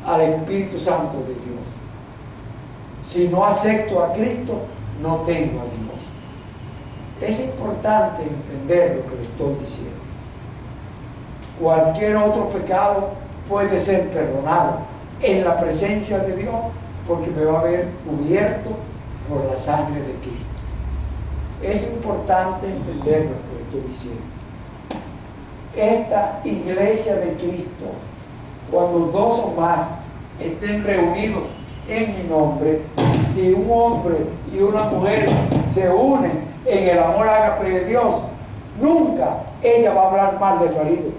al Espíritu Santo de Dios. Si no acepto a Cristo, no tengo a Dios. Es importante entender lo que le estoy diciendo. Cualquier otro pecado puede ser perdonado en la presencia de Dios, porque me va a ver cubierto por la sangre de Cristo. Es importante entender lo que le estoy diciendo. Esta iglesia de Cristo, cuando dos o más estén reunidos en mi nombre, si un hombre y una mujer se unen en el amor ágape de Dios, nunca ella va a hablar mal del marido,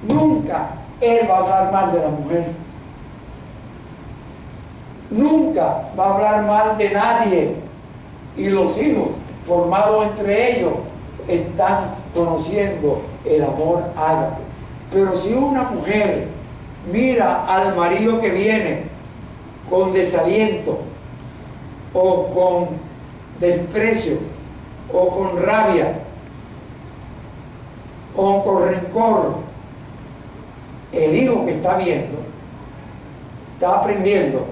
nunca él va a hablar mal de la mujer, nunca va a hablar mal de nadie, y los hijos formados entre ellos están conociendo el amor ágape. Pero si una mujer mira al marido que viene con desaliento, o con desprecio, o con rabia, o con rencor, el hijo que está viendo está aprendiendo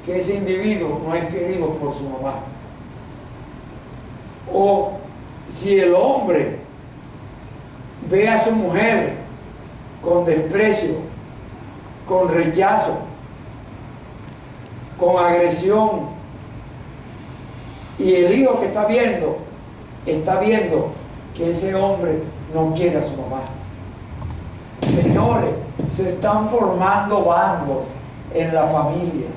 que ese individuo no es querido por su mamá. O si el hombre ve a su mujer con desprecio, con rechazo, con agresión, y el hijo que está viendo que ese hombre no quiere a su mamá. Señores, se están formando bandos en la familia.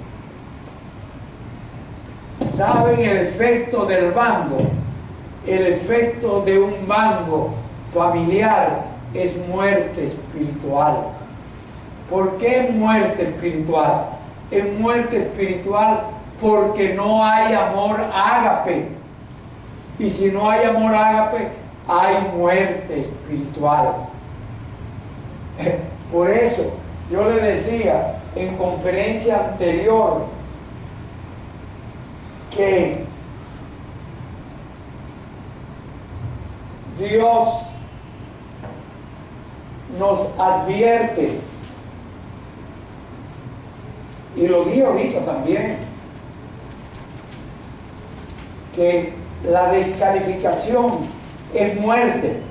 ¿Saben el efecto del bando? El efecto de un bando familiar es muerte espiritual. ¿Por qué es muerte espiritual? Es muerte espiritual porque no hay amor ágape. Y si no hay amor ágape, hay muerte espiritual. Por eso yo le decía en conferencia anterior que Dios nos advierte, y lo dije ahorita también, que la descalificación es muerte,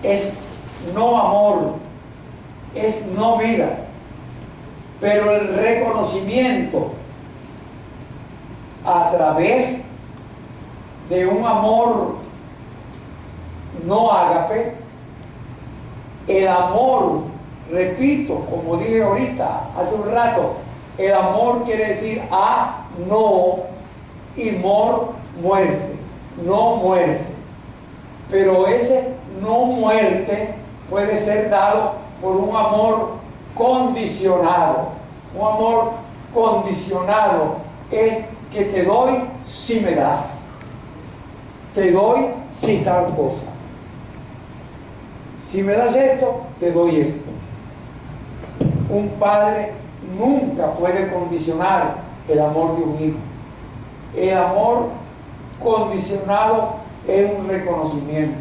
es no amor, es no vida. Pero el reconocimiento a través de un amor no ágape, el amor, repito, como dije ahorita, hace un rato, el amor quiere decir a, no, y mor, muerte, no muerte. Pero ese no muerte puede ser dado por un amor condicionado. Un amor condicionado es que te doy si me das, te doy si tal cosa. Si me das esto, te doy esto. Un padre nunca puede condicionar el amor de un hijo. El amor condicionado en un reconocimiento.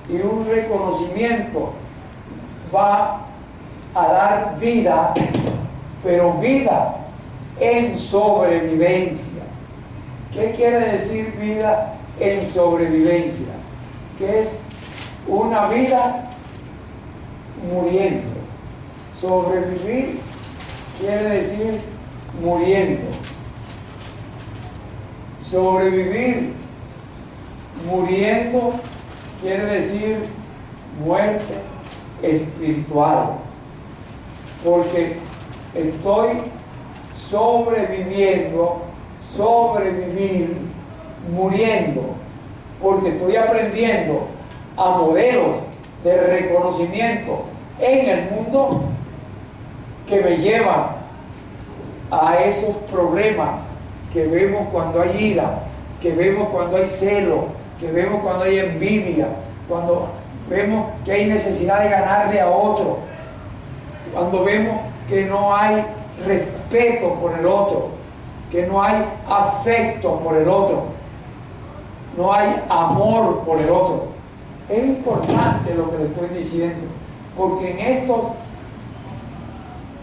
Y un reconocimiento va a dar vida, pero vida en sobrevivencia. ¿Qué quiere decir vida en sobrevivencia? Que es una vida muriendo. Sobrevivir quiere decir muriendo. Sobrevivir muriendo quiere decir muerte espiritual, porque estoy sobreviviendo, sobrevivir muriendo, porque estoy aprendiendo a modelos de reconocimiento en el mundo que me llevan a esos problemas que vemos cuando hay ira, que vemos cuando hay celo, que vemos cuando hay envidia, cuando vemos que hay necesidad de ganarle a otro, cuando vemos que no hay respeto por el otro, que no hay afecto por el otro, no hay amor por el otro. Es importante lo que le estoy diciendo, porque en estos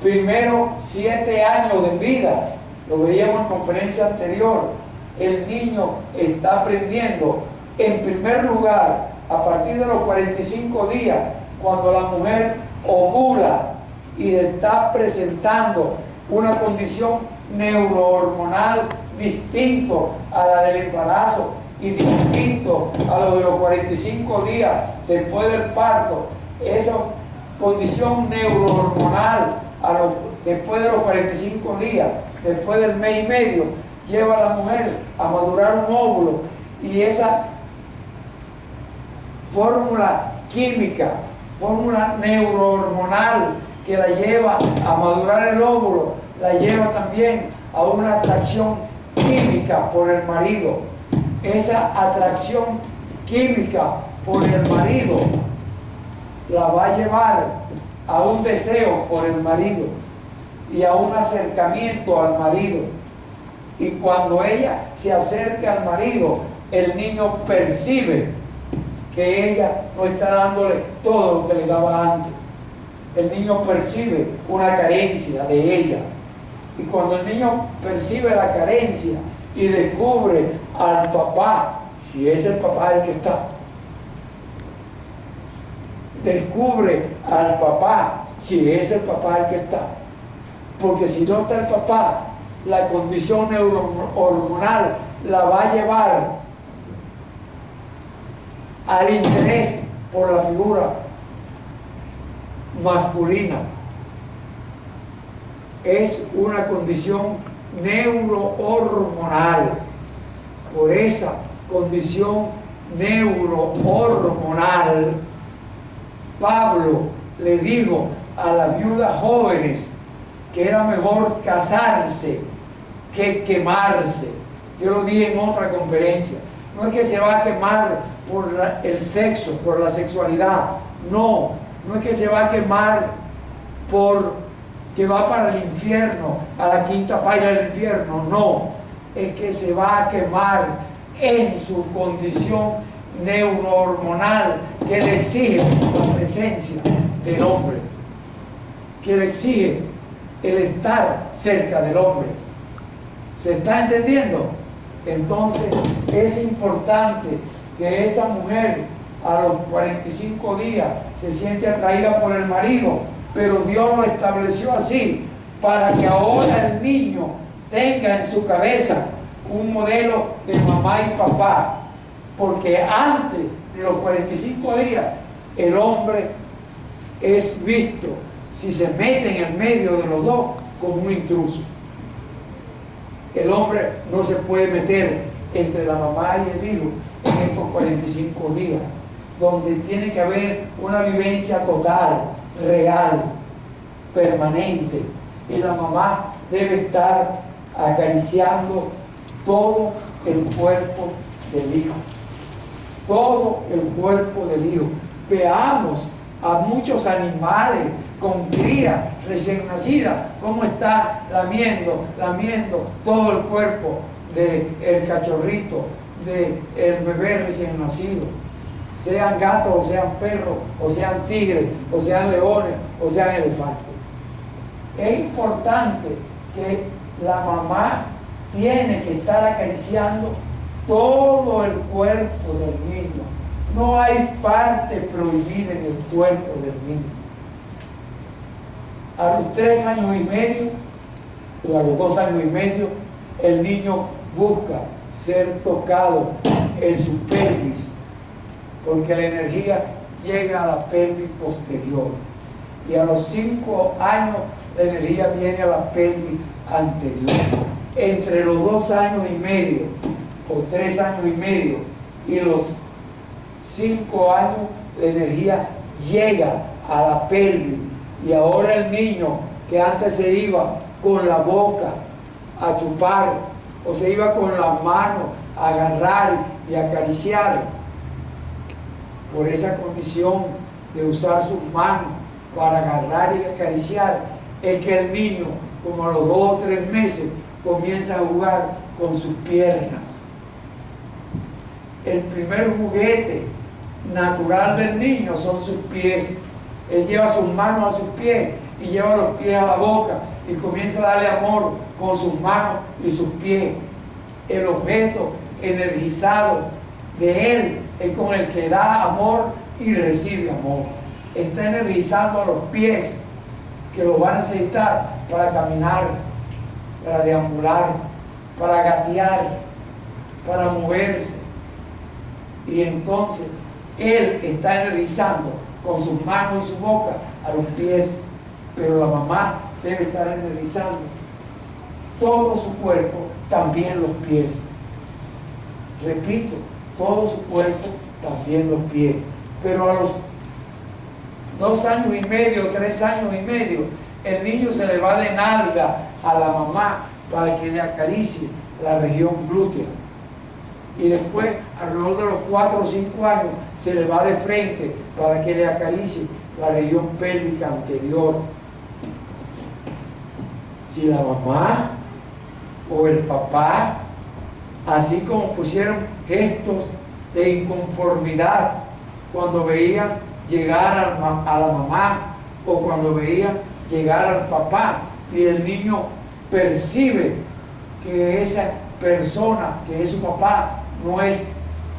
primeros 7 años de vida, lo veíamos en conferencia anterior, el niño está aprendiendo, en primer lugar, a partir de los 45 días, cuando la mujer ovula y está presentando una condición neurohormonal distinto a la del embarazo y distinto a lo de los 45 días después del parto. Esa condición neurohormonal después de los 45 días, después del mes y medio, lleva a la mujer a madurar un óvulo, y esa fórmula química, fórmula neurohormonal que la lleva a madurar el óvulo, la lleva también a una atracción química por el marido. Esa atracción química por el marido la va a llevar a un deseo por el marido y a un acercamiento al marido. Y cuando ella se acerca al marido, el niño percibe que ella no está dándole todo lo que le daba antes. El niño percibe una carencia de ella. Y cuando el niño percibe la carencia y descubre al papá, si es el papá el que está, descubre al papá, si es el papá el que está, porque si no está el papá, la condición neurohormonal la va a llevar al interés por la figura masculina. Es una condición neurohormonal. Por esa condición neurohormonal, Pablo le dijo a las viudas jóvenes que era mejor casarse que quemarse. Yo lo dije en otra conferencia. No es que se va a quemar por el sexo, por la sexualidad. No es que se va a quemar por que va para el infierno, a la quinta paila del infierno. No, es que se va a quemar en su condición neurohormonal que le exige la presencia del hombre, que le exige el estar cerca del hombre. ¿Se está entendiendo? Entonces es importante que esa mujer a los 45 días se siente atraída por el marido, pero Dios lo estableció así para que ahora el niño tenga en su cabeza un modelo de mamá y papá, porque antes de los 45 días el hombre es visto, si se mete en el medio de los dos, como un intruso. El hombre no se puede meter entre la mamá y el hijo en estos 45 días, donde tiene que haber una vivencia total, real, permanente, y la mamá debe estar acariciando todo el cuerpo del hijo, todo el cuerpo del hijo. Veamos a muchos animales con cría recién nacida, cómo está lamiendo todo el cuerpo del cachorrito del bebé recién nacido, sean gatos o sean perros, o sean tigres, o sean leones, o sean elefantes. Es importante que la mamá tiene que estar acariciando todo el cuerpo del niño. No hay parte prohibida en el cuerpo del niño. A los 3 años y medio, o a los 2 años y medio, el niño busca ser tocado en su pelvis, porque la energía llega a la pelvis posterior. Y a los 5 años, la energía viene a la pelvis anterior. Entre los 2 años y medio, o 3 años y medio, y los 5 años, la energía llega a la pelvis. Y ahora el niño que antes se iba con la boca a chupar, o se iba con las manos a agarrar y acariciar, por esa condición de usar sus manos para agarrar y acariciar, es que el niño, como a los 2 o 3 meses, comienza a jugar con sus piernas. El primer juguete natural del niño son sus pies. Él lleva sus manos a sus pies y lleva los pies a la boca y comienza a darle amor con sus manos y sus pies. El objeto energizado de él es con el que da amor y recibe amor. Está energizando a los pies, que los va a necesitar para caminar, para deambular, para gatear, para moverse. Y entonces él está energizando con sus manos y su boca a los pies, pero la mamá debe estar energizando todo su cuerpo, también los pies. Repito, todo su cuerpo, también los pies. Pero a los 2 años y medio, 3 años y medio, el niño se le va de nalga a la mamá para que le acaricie la región glútea. Y después, alrededor de los 4 o 5 años, se le va de frente para que le acaricie la región pélvica anterior. Si la mamá o el papá, así como pusieron gestos de inconformidad cuando veían llegar a la mamá o cuando veían llegar al papá, y el niño percibe que esa persona, que es su papá, no es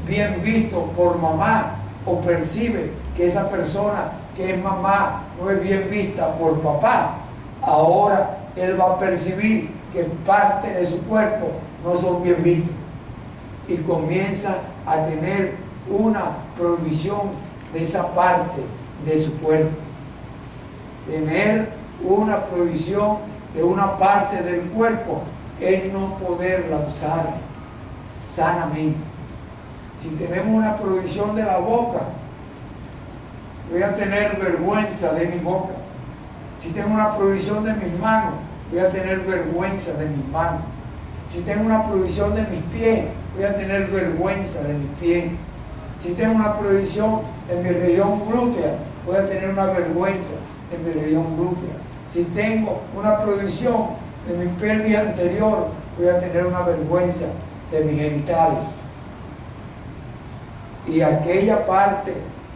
bien visto por mamá, o percibe que esa persona que es mamá no es bien vista por papá, ahora él va a percibir que parte de su cuerpo no son bien vistos y comienza a tener una prohibición de esa parte de su cuerpo. Tener una prohibición de una parte del cuerpo es no poderla usar sanamente. Si tenemos una prohibición de la boca, voy a tener vergüenza de mi boca. Si tengo una prohibición de mis manos, voy a tener vergüenza de mis manos. Si tengo una prohibición de mis pies, voy a tener vergüenza de mis pies. Si tengo una prohibición de mi región glútea, voy a tener una vergüenza de mi región glútea. Si tengo una prohibición de mi pelvis anterior, voy a tener una vergüenza de mis genitales. Y aquella parte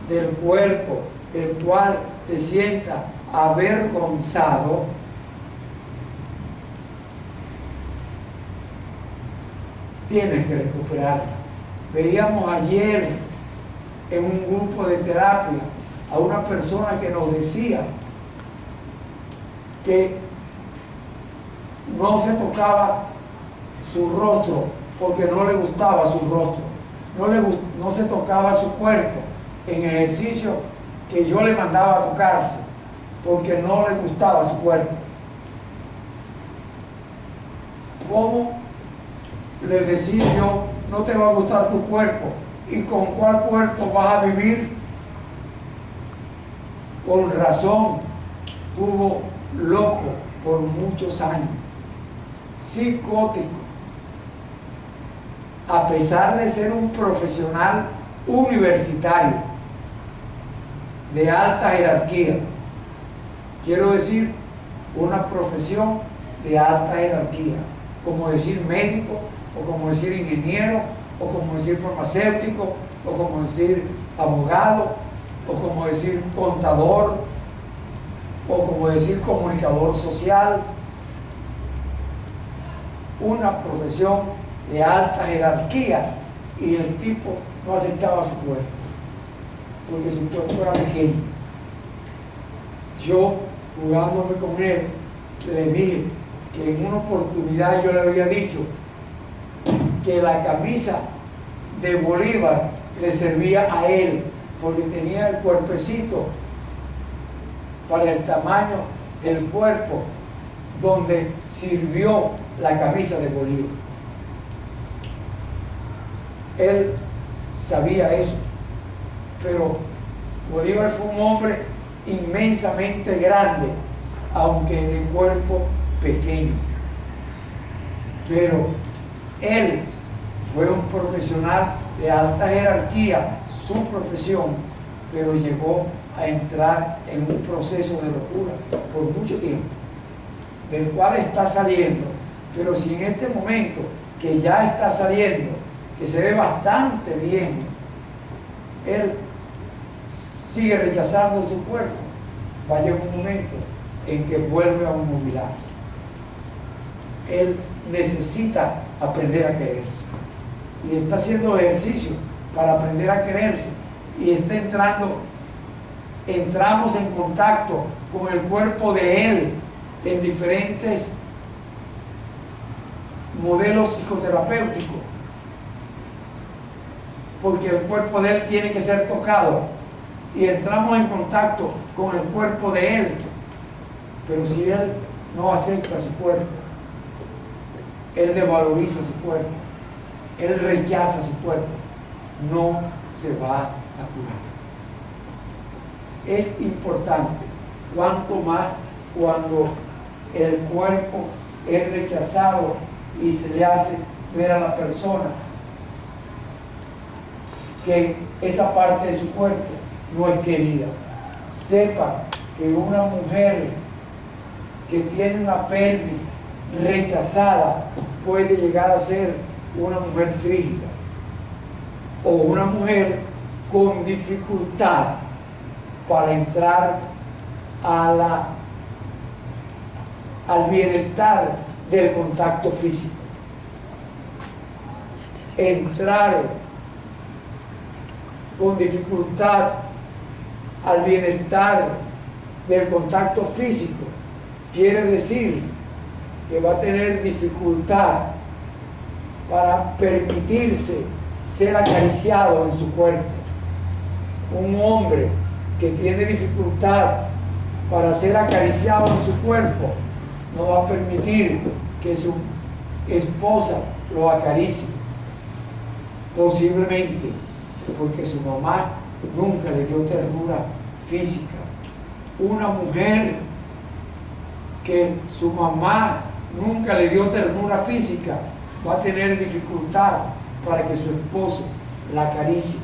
del cuerpo del cual te sientas avergonzado, tienes que recuperarla. Veíamos ayer en un grupo de terapia a una persona que nos decía que no se tocaba su rostro porque no le gustaba su rostro, no se tocaba su cuerpo en ejercicio que yo le mandaba a tocarse porque no le gustaba su cuerpo. ¿Cómo le decía yo, no te va a gustar tu cuerpo? ¿Y con cuál cuerpo vas a vivir? Con razón, estuvo loco por muchos años, psicótico, a pesar de ser un profesional universitario de alta jerarquía. Quiero decir, una profesión de alta jerarquía, como decir médico, o como decir ingeniero, o como decir farmacéutico, o como decir abogado, o como decir contador, o como decir comunicador social. Una profesión de alta jerarquía, y el tipo no aceptaba su cuerpo, porque su cuerpo era pequeño. Yo, jugándome con él, le dije que en una oportunidad yo le había dicho que la camisa de Bolívar le servía a él, porque tenía el cuerpecito para el tamaño del cuerpo donde sirvió la camisa de Bolívar. Él sabía eso, pero Bolívar fue un hombre inmensamente grande, aunque de cuerpo pequeño. Pero él fue un profesional de alta jerarquía, su profesión, pero llegó a entrar en un proceso de locura por mucho tiempo, del cual está saliendo. Pero si en este momento que ya está saliendo, que se ve bastante bien, él sigue rechazando su cuerpo, va a llegar un momento en que vuelve a inmovilarse. Él necesita aprender a quererse, y está haciendo ejercicio para aprender a quererse, y está entramos en contacto con el cuerpo de él en diferentes modelos psicoterapéuticos, porque el cuerpo de él tiene que ser tocado, y entramos en contacto con el cuerpo de él. Pero si él no acepta su cuerpo, él desvaloriza su cuerpo, él rechaza su cuerpo, no se va a curar. Es importante, cuanto más cuando el cuerpo es rechazado y se le hace ver a la persona que esa parte de su cuerpo no es querida. Sepa que una mujer que tiene una pelvis rechazada puede llegar a ser una mujer frígida, o una mujer con dificultad para entrar al bienestar del contacto físico. Entrar con dificultad al bienestar del contacto físico quiere decir que va a tener dificultad para permitirse ser acariciado en su cuerpo. Un hombre que tiene dificultad para ser acariciado en su cuerpo no va a permitir que su esposa lo acaricie, posiblemente porque su mamá nunca le dio ternura física. Una mujer que su mamá nunca le dio ternura física va a tener dificultad para que su esposo la acaricie,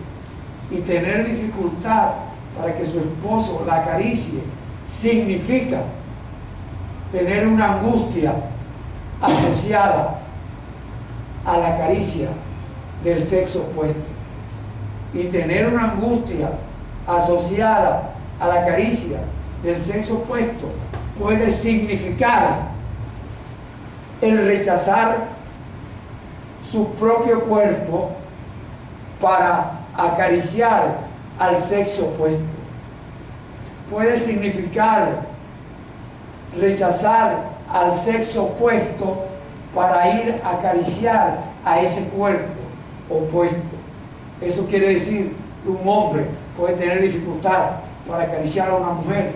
y tener dificultad para que su esposo la acaricie significa tener una angustia asociada a la caricia del sexo opuesto. Y tener una angustia asociada a la caricia del sexo opuesto puede significar el rechazar su propio cuerpo para acariciar al sexo opuesto. Puede significar rechazar al sexo opuesto para ir a acariciar a ese cuerpo opuesto. Eso quiere decir que un hombre puede tener dificultad para acariciar a una mujer,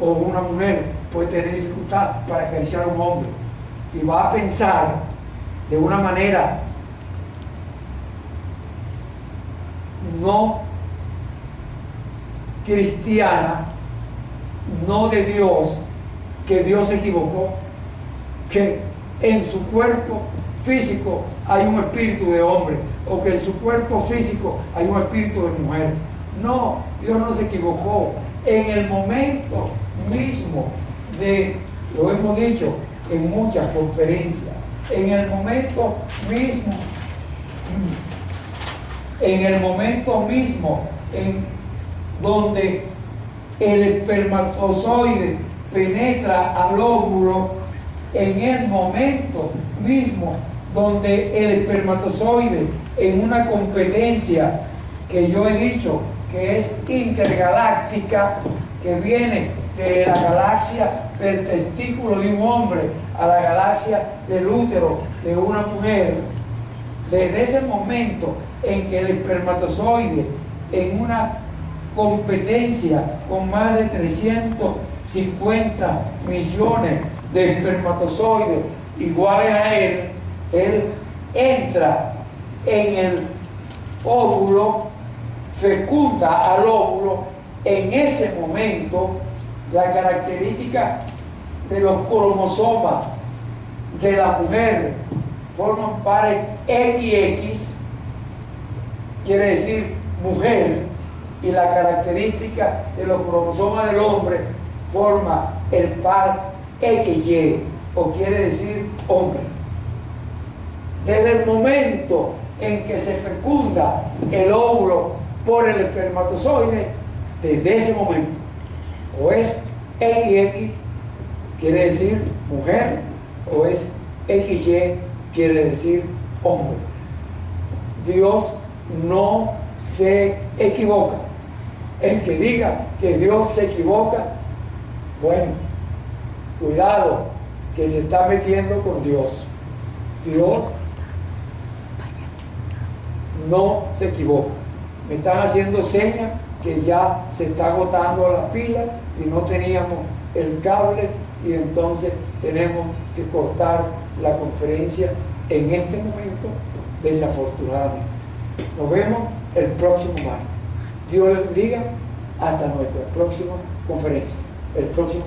o una mujer puede tener dificultad para acariciar a un hombre, y va a pensar de una manera no cristiana, no de Dios, que Dios se equivocó, que en su cuerpo físico hay un espíritu de hombre, o que en su cuerpo físico hay un espíritu de mujer. No, Dios no se equivocó. En el momento mismo lo hemos dicho en muchas conferencias, en el momento mismo en el momento mismo en donde el espermatozoide penetra al óvulo, en el momento mismo donde el espermatozoide, en una competencia que yo he dicho que es intergaláctica, que viene de la galaxia del testículo de un hombre a la galaxia del útero de una mujer, desde ese momento en que el espermatozoide, en una competencia con más de 350 millones de espermatozoides iguales a él entra en el óvulo, fecunda al óvulo. En ese momento, la característica de los cromosomas de la mujer forman pares XX, quiere decir mujer, y la característica de los cromosomas del hombre forma el par XY, o quiere decir hombre. Desde el momento en que se fecunda el óvulo por el espermatozoide, desde ese momento, o es XX, quiere decir mujer, o es XY, quiere decir hombre. Dios no se equivoca. El que diga que Dios se equivoca, bueno, cuidado, que se está metiendo con Dios. Dios no se equivoca. Me están haciendo señas que ya se está agotando la pila y no teníamos el cable, y entonces tenemos que cortar la conferencia en este momento, desafortunadamente. Nos vemos el próximo martes. Dios les bendiga. Hasta nuestra próxima conferencia. El próximo